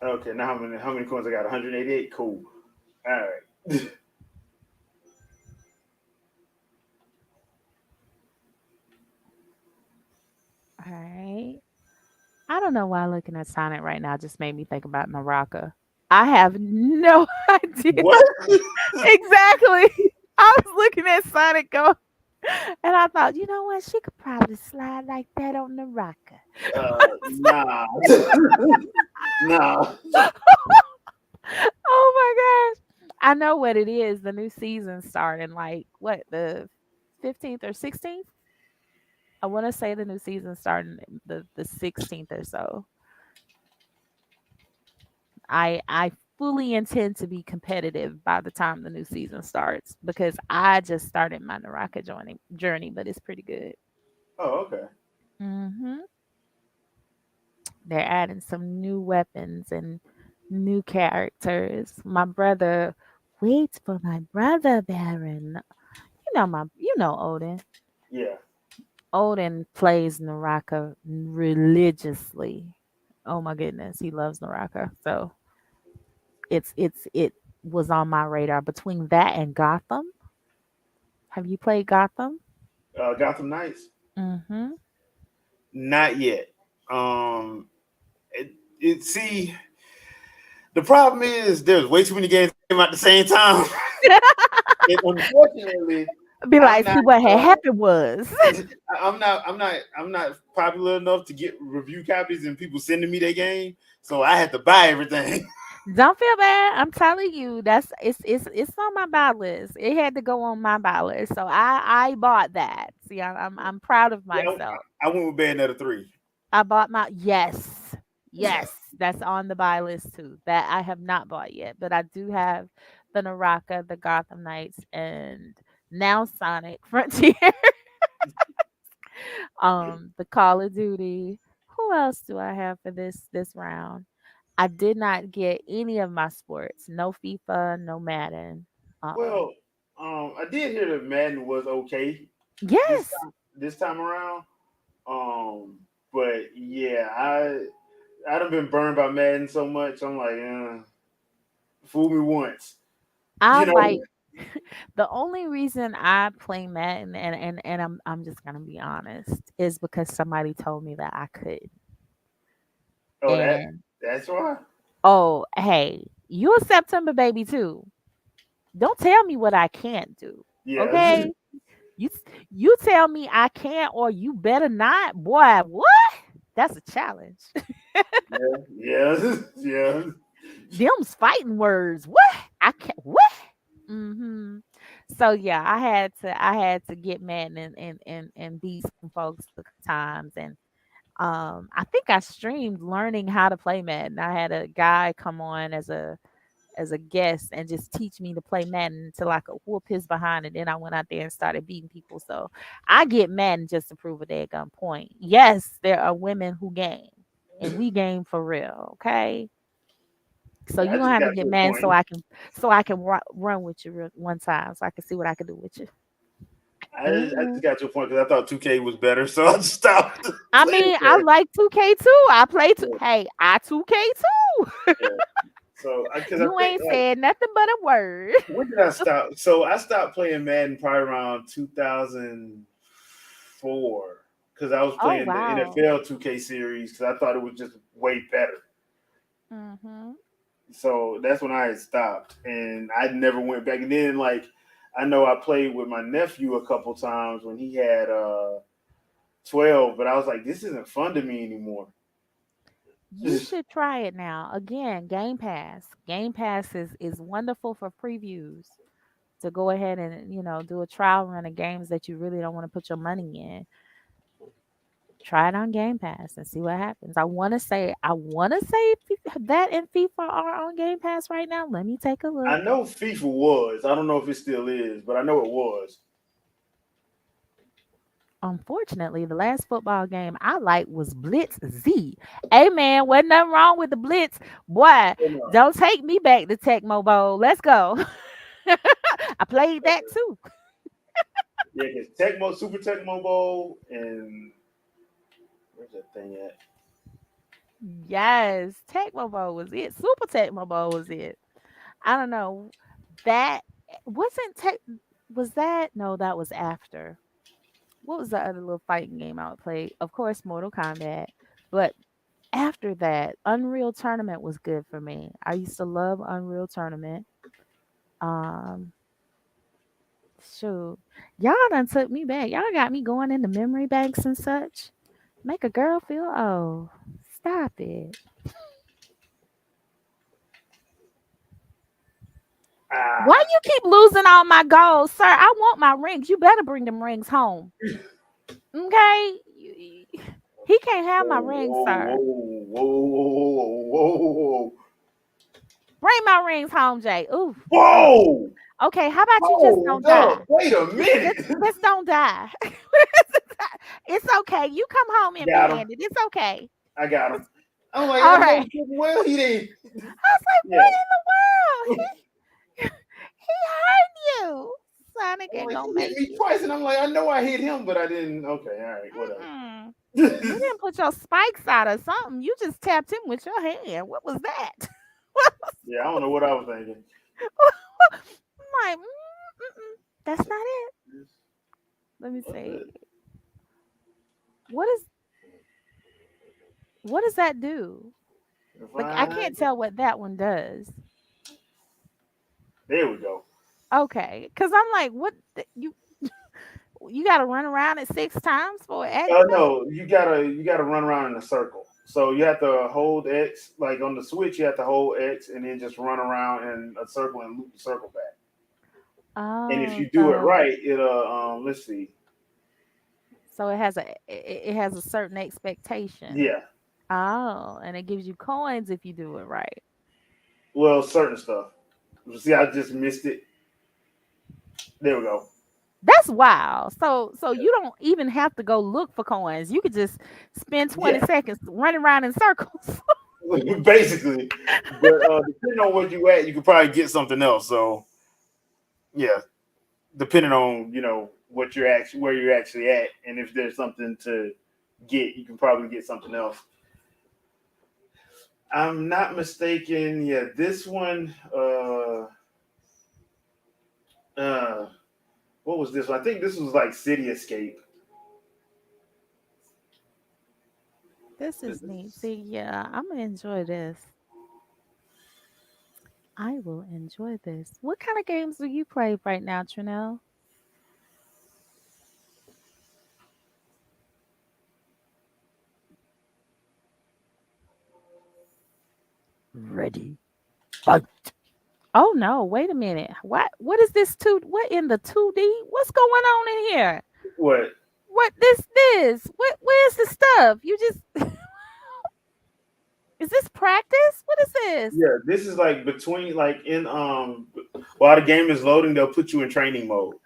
Okay, now how many coins I got? 188. Cool. All right. All right. I don't know why looking at Sonic right now just made me think about Naraka. I have no idea. What? Exactly. I was looking at Sonic go, and I thought, you know what? She could probably slide like that on the rocker. Nah. Nah. Oh my gosh. I know what it is. The new season starting like what, the 15th or 16th? I want to say the new season starting the 16th or so. I fully intend to be competitive by the time the new season starts because I just started my Naraka journey, but it's pretty good. Oh, okay. Hmm. They're adding some new weapons and new characters. My brother, wait for my brother, Baron. You know Odin. Yeah. Odin plays Naraka religiously. Oh my goodness, he loves Naraka. So it was on my radar. Between that and Gotham, have you played Gotham? Gotham Knights. Mm-hmm. Not yet. Um, see, the problem is there's way too many games that came out at the same time, and unfortunately, Be I'm like, not. see what had happened was. I'm not popular enough to get review copies and people sending me their game, so I had to buy everything. Don't feel bad. I'm telling you, that's it's on my buy list. It had to go on my buy list, so I bought that. See, I'm proud of Yeah, myself. I went with Bayonetta 3. I bought my yes, that's on the buy list too. That I have not bought yet, but I do have the Naraka, the Gotham Knights, and now Sonic Frontier. The Call of Duty. Who else do I have for this round? I did not get any of my sports. No FIFA, no Madden. Uh-uh. Well, I did hear that Madden was okay Yes. this time around. Um, but yeah, I done been burned by Madden so much. I'm like, fool me once, I you know. like the only reason I play Madden and I'm just gonna be honest is because somebody told me that I could. Oh, And that's why. oh, hey, you a September baby too. Don't tell me what I can't do. Yeah, Okay? You you tell me I can't or you better not. Boy, what? That's a challenge. yeah, yeah, yeah. Them's fighting words. What? I can't what? Mhm. So yeah, I had to get mad and beat some folks a couple times and I think I streamed learning how to play Madden. I had a guy come on as a guest and just teach me to play Madden until I could whoop his behind and then I went out there and started beating people. So I get Madden just to prove a daggone point. Yes, there are women who game and we game for real, okay? So I you're gonna just have to got get to a mad so point. I can run with you one time so I can see what I can do with you. I Mhm. just got to a point because I thought 2K was better, so I just stopped I playing mean, I that. like 2K too. I play two. Yeah, Hey, I 2K too. yeah. So, because I You think ain't like, said nothing but a word. when did I stop? So I stopped playing Madden probably around 2004 because I was Oh playing the wow. NFL 2K series because I thought it was just way better. Mhm. So that's when I had stopped, and I never went back. And then like I know I played with my nephew a couple times when he had 12, but I was like, this isn't fun to me anymore. You should try it now. Again, Game Pass. Game Pass is wonderful for previews to go ahead and do a trial run of games that you really don't want to put your money in. Try it on Game Pass and see what happens. I want to say that and FIFA are on Game Pass right now. Let me take a I look. know FIFA was. I don't know if it still is, but I know it was. Unfortunately, the last football game I liked was Blitz Z. Hey man, wasn't nothing wrong with the Blitz. Boy, Oh, no. don't take me back to Tecmo Bowl. Let's go. I played that too. Yeah, because Tecmo, Super Tecmo Bowl, and where's that thing at? Yes, Tecmo Bowl was it. Super Tecmo Bowl was it. I don't know. That wasn't Tech. Was that? No, that was after. What was the other little fighting game I would play? Of course, Mortal Kombat. But After that, Unreal Tournament was good for me. I used to love Unreal Tournament. Um, shoot, y'all done took me back. Y'all got me going into memory banks and such. Make a girl feel oh, stop it. Why Ah, you keep losing all my goals, sir? I want my rings. You better bring them rings home. Okay? He can't have my whoa, rings, whoa, sir. whoa, whoa, whoa, Bring my rings home, Jay. Ooh, ooh. whoa, Okay, how about you just hold don't up, die? wait a Let's minute. let's don't die. It's okay. You come home empty Got him. handed. It's okay. I got him. I'm like, All I know right. well he didn't. I was like, Yeah. what in the world? He hurt you. Sonic I'm ain't like, gonna he hit make me it. twice, and I'm like, I know I hit him, but I didn't. Okay, all right, whatever. Mm-mm. You didn't put your spikes out or something. You just tapped him with your hand. What was that? Yeah, I don't know what I was thinking. I'm like, mm-mm. That's not it. Let me What's see. it? What is what does that do? Like I Fine. can't tell what that one does. There we go. Okay, because I'm like, you got to run around it 6 times for it activate? No, you gotta run around in a circle. So you have to hold X, like on the Switch, you have to hold X and then just run around in a circle and loop the circle back. And if Oh, you do it so right, it'll let's see. so it has a certain expectation. Yeah. Oh, and it gives you coins if you do it right. Well, certain stuff. See, I just missed it. There we go. That's wild. So you don't even have to go look for coins. You could just spend 20 Yeah. seconds running around in circles. Basically. But depending on where you at, you could probably get something else. So yeah, depending on what you're actually where you're actually at, and if there's something to get, you can probably get something else. I'm not mistaken. Yeah, this one. Uh, what was this one? I think this was like City Escape. This is neat. See, yeah, I'm gonna enjoy this. I will enjoy this. What kind of games do you play right now, Trinell? Ready. Fight. Oh no, wait a minute. What is this two what in the 2D? What's going on in here? What? What this? Where's the stuff? You just is this practice? What is this? Yeah, this is like between like in while the game is loading, they'll put you in training mode.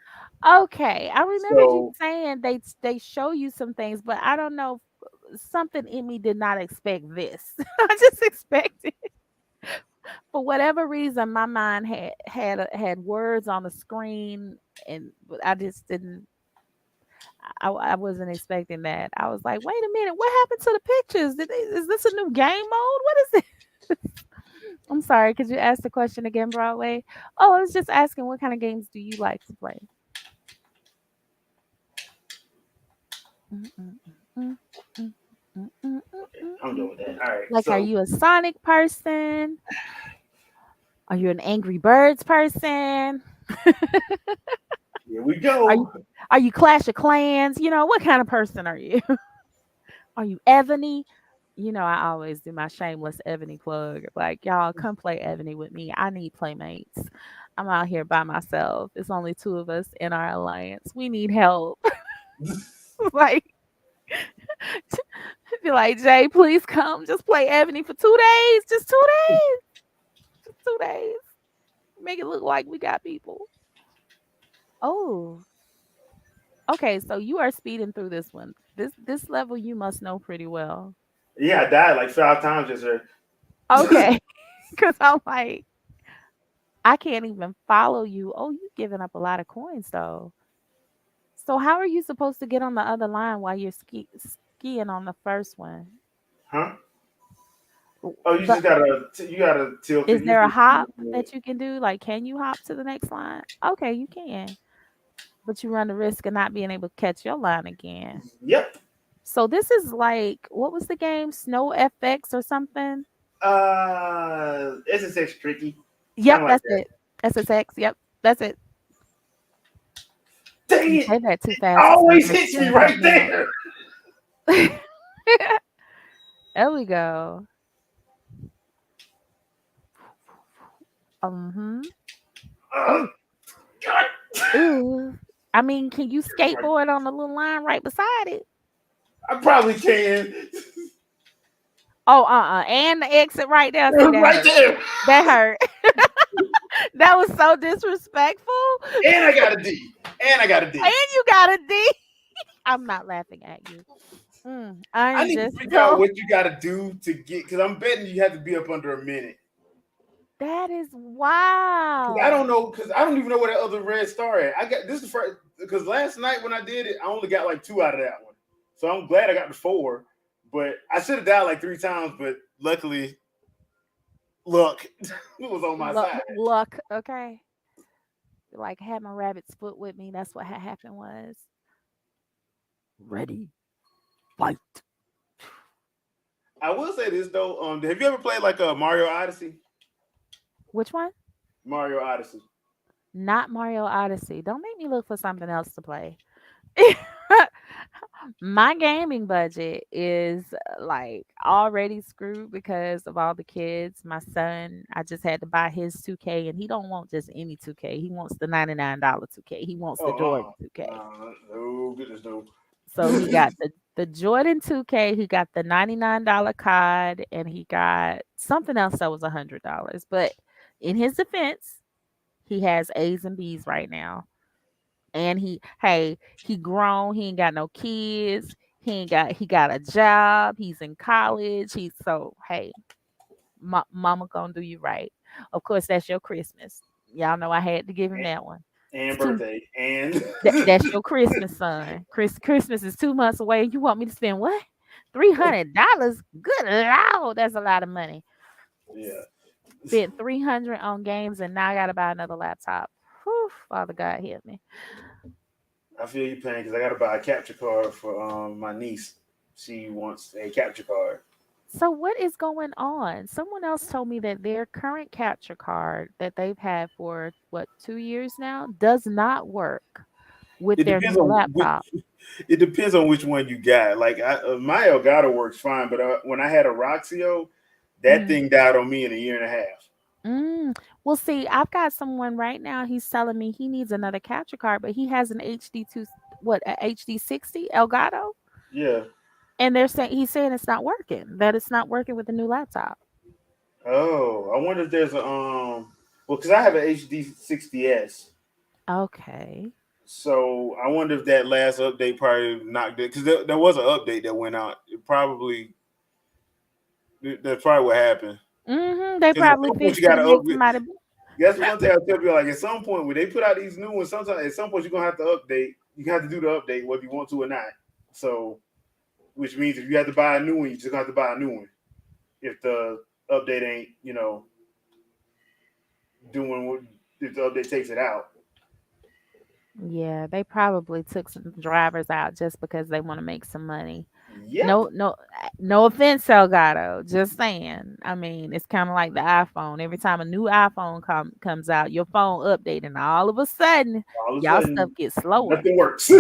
Okay, I remember you So saying they show you some things, but I don't know. Something in me did not expect this. I just expected, for whatever reason, my mind had words on the screen, and but I just didn't. I wasn't expecting that. I was like, wait a minute, what happened to the pictures? Is this a new game mode? What is it? I'm sorry. Could you ask the question again, Broadway? Oh, I was just asking, what kind of games do you like to play? Mm, mm, mm, mm, mm, mm, mm, mm, I'm mm. good with that. All right. Like, are So you a Sonic person? Are you an Angry Birds person? here we Are you go. are you Clash of Clans? What kind of person are you? Are you Ebony? I always do my shameless Ebony plug. Like, y'all come play Ebony with me. I need playmates. I'm out here by myself. It's only two of us in our alliance. We need help. Like, be like, Jay, please come. Just play Ebony for 2 days. Just 2 days. Just 2 days. Make it look like we got people. Oh, okay. So you are speeding through this one. This level you must know pretty well. Yeah, I died like 5 times yesterday. Okay. Because I'm like, I can't even follow you. Oh, you giving up a lot of coins though. So how are you supposed to get on the other line while you're skiing on the first one? Huh? Oh, you The just gotta tilt Is it. You there a just hop that you can do? Like, can you hop to the next line? Okay, you can, but you run the risk of not being able to catch your line again. yep. So this is like what was the game? Snow FX or something? SSX tricky, kind Yep, of like that's that. it. SSX. Yep, that's it. Dang You it! say that too It fast. It's starting always to hits me change my right notes. there. There we go. Mm-hmm. Oh Oh, God! ooh. I mean, can you skateboard on the little line right beside it? I probably can. Oh, and the exit right there. See, that Right hurt. there. That hurt. That was so disrespectful. And I got a D. And I got a And D. you got a D. I'm not laughing at you. I I am need to just figure out so. what you got to do to get, because I'm betting you have to be up under a minute. That is Because I don't wow. know, because I don't even know where that other red star at. I got this is the first, because last night when I did it, I only got like two out of that one. So I'm glad I got the four. But I should have died like three times, but luckily, luck it was on my side. Luck. Okay. Like had my rabbit's foot with me. That's what had happened was. Ready, fight. I will say this though. Have you ever played like a Mario Odyssey? Which one? Mario Odyssey. Not Mario Odyssey. Don't make me look for something else to play. My gaming budget is like already screwed because of all the kids. My son, I just had to buy his 2K and he don't want just any 2K. He wants the $99 2K. He wants the Oh, Jordan 2K. no, goodness no. So he got the Jordan 2K, he got the $99 card, and he got something else that was $100. But in his defense, he has A's and B's right now. And he grown, he ain't got no kids, he got a job, he's in college, he's so hey, mama gonna do you right. Of course, that's your Christmas. Y'all know I had to give him and, that one. and It's too birthday and that's your Christmas, son. Christmas is 2 months away. You want me to spend what? $300? Good lord, that's a lot of money. yeah. Spent 300 on games, and now I gotta buy another laptop. Whew, Father God help me. I feel you pain because I got to buy a capture card for my niece. She wants a capture card. So what is going on? Someone else told me that their current capture card that they've had for what 2 years now does not work with It their depends new on which. laptop. It depends on which one you got. Like my Elgato works fine, but when I had a Roxio, that Mm. thing died on me in a year and a half. Well, see, I've got someone right now. He's telling me he needs another capture card, but he has an HD2, what, a HD60 Elgato, Yeah. and they're saying he's saying it's not working. That it's not working with the new laptop. Oh, I wonder if there's a Well, because I have an HD60S. Okay. So I wonder if that last update probably knocked it, because there was an update that went out. It probably that's probably what happened. They Because at probably some point you fixed it got to to make upgrade. somebody. That's one thing I tell people. Like at some point when they put out these new ones, sometimes at some point you're gonna have to update. You have to do the update whether you want to or not. So, which means if you have to buy a new one, you just have to buy a new one. If the update ain't doing what, if the update takes it out. Yeah, they probably took some drivers out just because they want to make some money. Yep. No offense, Elgato. Just saying. I mean, it's kind of like the iPhone. Every time a new iPhone comes out, your phone update, and all of a sudden, All of a y'all stuff sudden, gets slower. nothing works.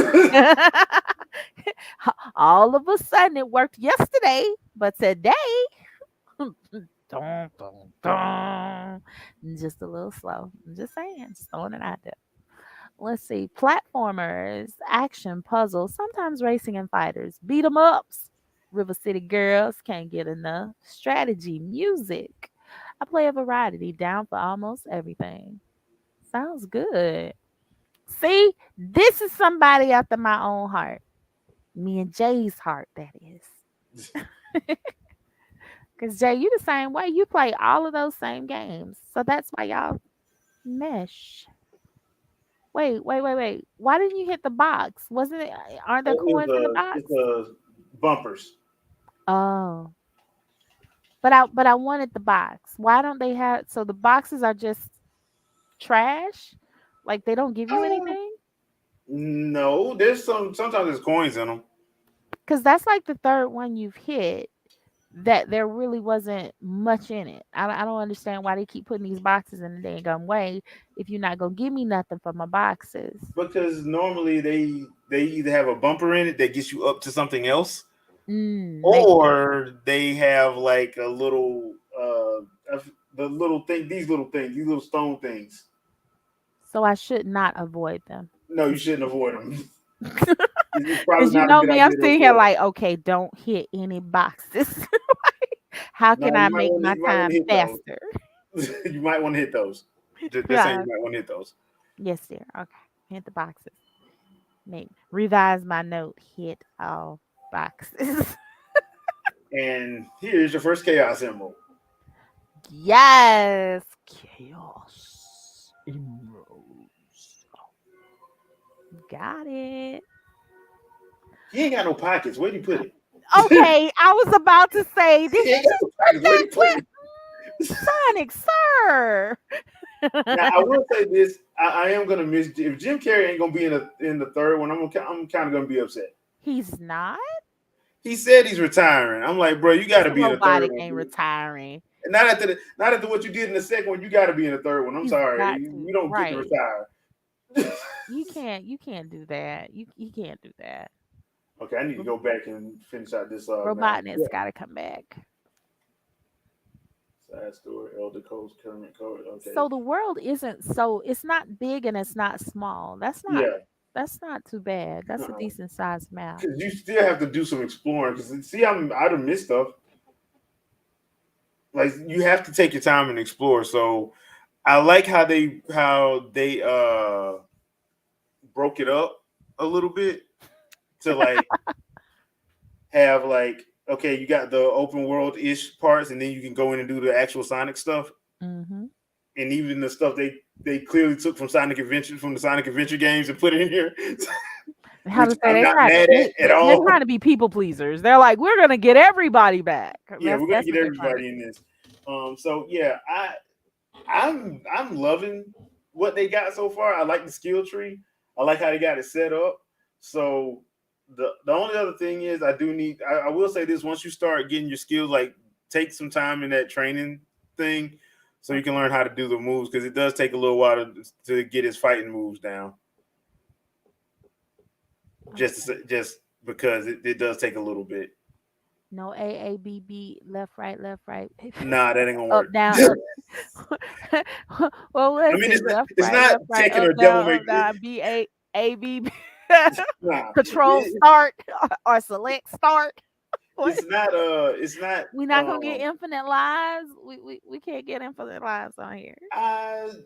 All of a sudden, it worked yesterday, but today, dun, dun, dun, just a little slow. I'm just saying, just throwing it out there. Let's see, platformers, action, puzzles, sometimes racing and fighters, beat 'em ups. River City Girls can't get enough. Strategy, music. I play a variety, down for almost everything. Sounds good. See, this is somebody after my own heart. Me and Jay's heart, that is. Because Jay, you the same way. You play all of those same games. So that's why y'all mesh. Wait. Why didn't you hit the box? Wasn't it? Aren't there coins in the It's box? a bumpers. Oh, but I wanted the box. Why don't they have? So the boxes are just trash. Like they don't give you Uh, anything. no, there's some. Sometimes there's coins in them. Because that's like the third one you've hit that there really wasn't much in it. I don't understand why they keep putting these boxes in the dang way if you're not gonna give me nothing for my boxes. Because normally they either have a bumper in it that gets you up to something else, Maybe. or they have like a little the little thing, these little stone things. So I should not avoid them. No, you Cause, shouldn't avoid them. It's probably 'cause you not a know good me, I'm idea to sitting here avoid them. like, okay, don't hit any boxes. How No, can I make my you might want to time hit those. faster? You might want to hit those. Just saying, Yeah. you might want to hit those. Yes, dear. Okay. Hit the boxes. Maybe revise my note. Hit all boxes. And here's your first chaos emerald. Yes. Chaos emeralds. Got it. He ain't got no pockets. Where'd he put it? Okay, I was about to say, did He you ain't got just no put pockets. Where'd that he put it? Sonic, sir? Now I will say this: I am gonna miss if Jim Carrey ain't gonna be in the third one. I'm kind of gonna be upset. He's not. He said he's retiring. I'm like, bro, you got to Mr. be in the third Robotic one, ain't dude. retiring. And not after what you did in the second one. You got to be in the third one. I'm He's sorry, got to. you don't get to Right. retire. You can't do that. You can't do that. Okay, I need to Ro- go back and finish out this now. Robotnik's Yeah. got to come back. Side story, Elder Coast, current code. Okay. So the world isn't so it's not big and it's not small. Yeah. That's not too bad. That's a decent sized map. Because you still have to do some exploring. Because see, I done missed stuff. Like you have to take your time and explore. So I like how they broke it up a little bit to like have like okay, you got the open world ish parts, and then you can go in and do the actual Sonic stuff, Mhm. and even the stuff they clearly took from the Sonic Adventure games and put it in here, How which to say I'm they not try mad at they're all. trying to be people pleasers. They're like, we're gonna get everybody back. Yeah, we're gonna That's get what they're trying to everybody in do. this. So yeah, I'm loving what they got so far. I like the skill tree. I like how they got it set up. So the only other thing is I will say this: once you start getting your skills, like take some time in that training thing, so you can Okay. learn how to do the moves because it does take a little while to get his fighting moves down. Okay. Just because it does take a little bit. No A, left, right, Nah, that ain't gonna up, work. down, I up. Well, let's mean, see. it's not Left, right, taking or devil may up, down, B, nah. control start or select start. What? It's not We not gonna get infinite lives. We can't get infinite lives on here.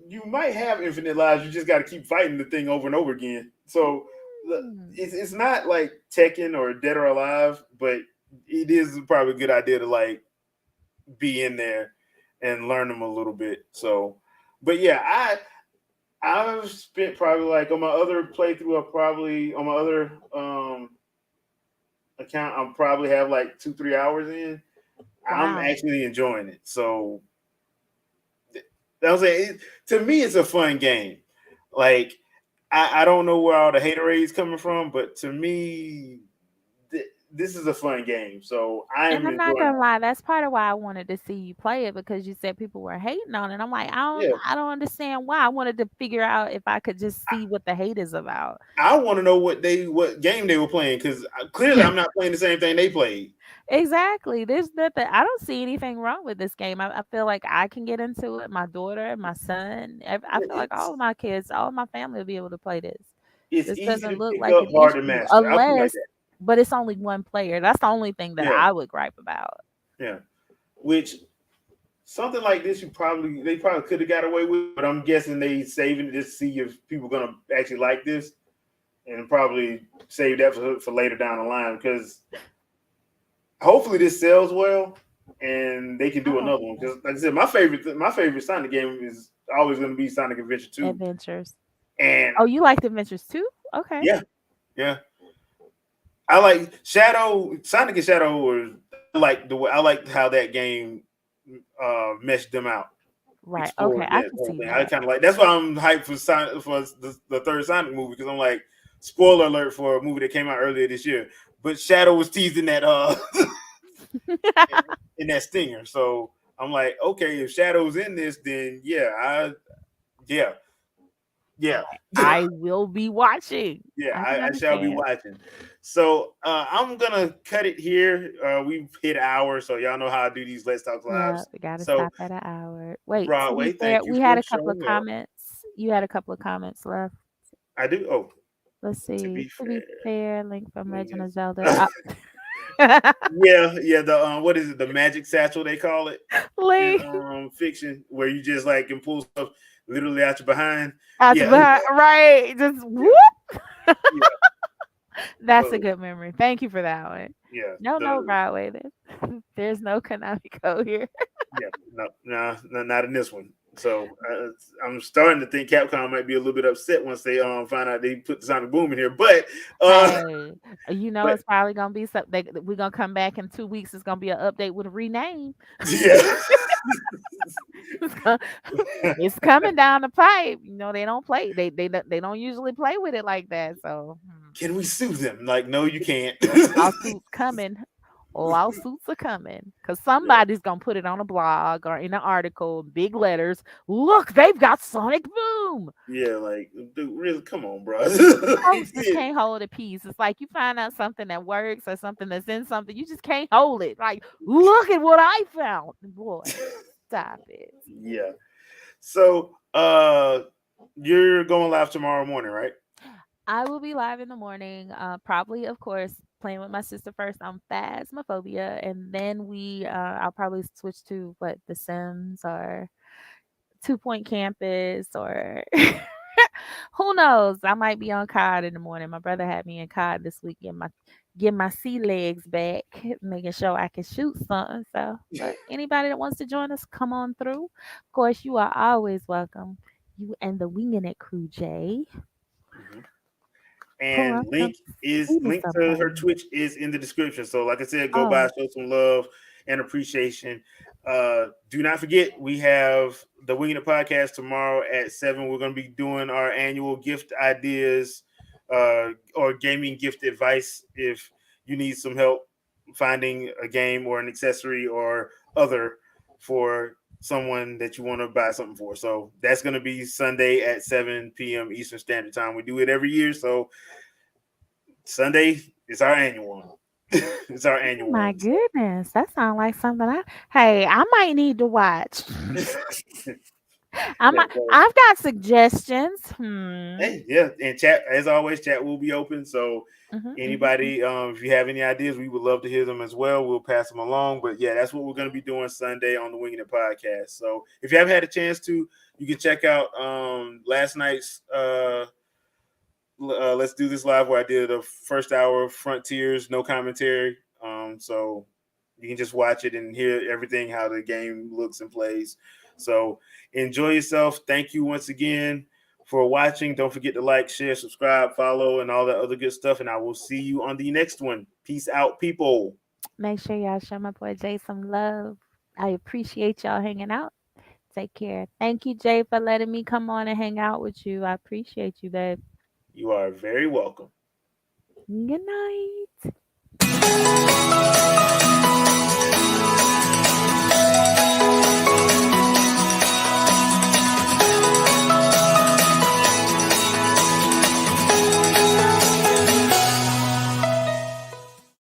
you might have infinite lives. You just got to keep fighting the thing over and over again. So Hmm. it's not like Tekken or Dead or Alive, but it is probably a good idea to like be in there and learn them a little bit. So, but yeah, I've spent probably like on my other playthrough. I probably on my other account. I probably have like 2-3 hours in. I'm Wow. actually enjoying it. So I was saying, to me, it's a fun game. Like I don't know where all the haterade is coming from, but to me, this is a fun game. So I And am I'm not enjoying gonna lie, that's part of why I wanted to see you play it because you said people were hating on it. I'm like, it. Yeah, I don't understand why. I wanted to figure out if I could just see what the hate is about. I want to know what game they were playing because clearly I'm not playing the same thing they played. Exactly. There's nothing. I don't see anything wrong with this game. I feel like I can get into it. My daughter, my son. I feel like all It's of my kids, all of my family will be able to play this. it's This easy doesn't to look pick like up, an hard to issue master. I'll put it like unless, that. but it's only one player. That's the only thing that Yeah, I would gripe about. yeah. Which something like this, they probably could have got away with, but I'm guessing they saving it to see if people gonna actually like this, and probably save that for later down the line because hopefully this sells well and they can I do hope another one. Because like I said, my favorite Sonic game is always going to be Sonic Adventure 2. adventures. And Oh, you liked adventures too? Okay. yeah, yeah, I like Shadow Sonic and Shadow. I like how that game meshed them out, Right. Okay. explored I that can whole see thing. I that. kind of like that's why I'm hyped for the third Sonic movie because I'm like spoiler alert for a movie that came out earlier this year. but Shadow was teasing that in that stinger. So I'm like, okay, if Shadow's in this, then yeah, yeah, I will be watching. yeah, I can I shall be understand. watching. So I'm gonna cut it here. We've hit an hour, so y'all know how I do these Let's Talk Yeah, Lives. we gotta So stop at an hour. Wait, to be Broadway, fair, thank you we had for a couple of showing up. comments. You had a couple of comments left. I do. Oh, Let's to see. be To be fair, fair, link from Wing Legend of is. Zelda. Yeah. The what is it? The magic satchel they call it in Link fiction, where you just like can pull stuff literally out your behind. out your Yeah, behind, right? Just yeah, whoop. yeah. That's a So good memory. Thank you for that one. yeah, No, the Broadway. There's no Konami code here. yeah, no, not in this one. So I'm starting to think Capcom might be a little bit upset once they find out they put the Sonic Boom in here. But Hey, you know but it's probably gonna be something. We're gonna come back in 2 weeks. It's gonna be an update with a rename. yeah. It's gonna- it's coming down the pipe. You know they don't play. They don't usually play with it like that. So Can we sue them? Like, no, you can't. lawsuits coming. Lawsuits are coming because Yeah, somebody's gonna put it on a blog or in an article, big letters. Look, they've got Sonic Boom. yeah, like, dude, really, come on, bro. Folks just can't hold a piece. It's like you find out something that works or something that's in something, you just can't hold it. Like, look at what I found. Boy, stop it. Yeah. So, you're going live tomorrow morning, right? I will be live in the morning. Probably, of course, playing with my sister first on Phasmophobia, and then I'll probably switch to what The Sims or 2 Point Campus or who knows? I might be on COD in the morning. My brother had me in COD this week, get my sea legs back, making sure I can shoot something. So, but anybody that wants to join us, come on through. Of course, you are always welcome. You and the Winging It crew, Jay. Mhm. Pull up And and see me link to her sometime. Twitch is in the description. So, like I said, go by, Oh, show some love and appreciation. Do not forget, we have the Winging It podcast tomorrow at 7. We're going to be doing our annual gift ideas or gaming gift advice. If you need some help finding a game or an accessory or other for someone that you want to buy something for. So that's going to be Sunday at 7 p.m. Eastern Standard Time. We do it every year. So Sunday is our annual one. It's our oh annual my one. So goodness, that sounds like something hey, I might need to watch. I yeah, might, so I've got suggestions. Hmm. hey, yeah, and chat as always, chat will be open. So Mhm, mhm, mhm. anybody, if you have any ideas, we would love to hear them as well. We'll pass them along. But yeah, that's what we're going to be doing Sunday on the Winging It podcast. So if you haven't had a chance to, you can check out last night's Let's Do This Live, where I did the first hour of Frontiers, no commentary. So you can just watch it and hear everything, how the game looks and plays. So enjoy yourself. Thank you once again for watching. Don't forget to like, share, subscribe, follow, and all that other good stuff. And I will see you on the next one. Peace out, people. Make sure y'all show my boy Jay some love. I appreciate y'all hanging out. Take care. Thank you, Jay, for letting me come on and hang out with you. I appreciate you, babe. You are very welcome. Good night.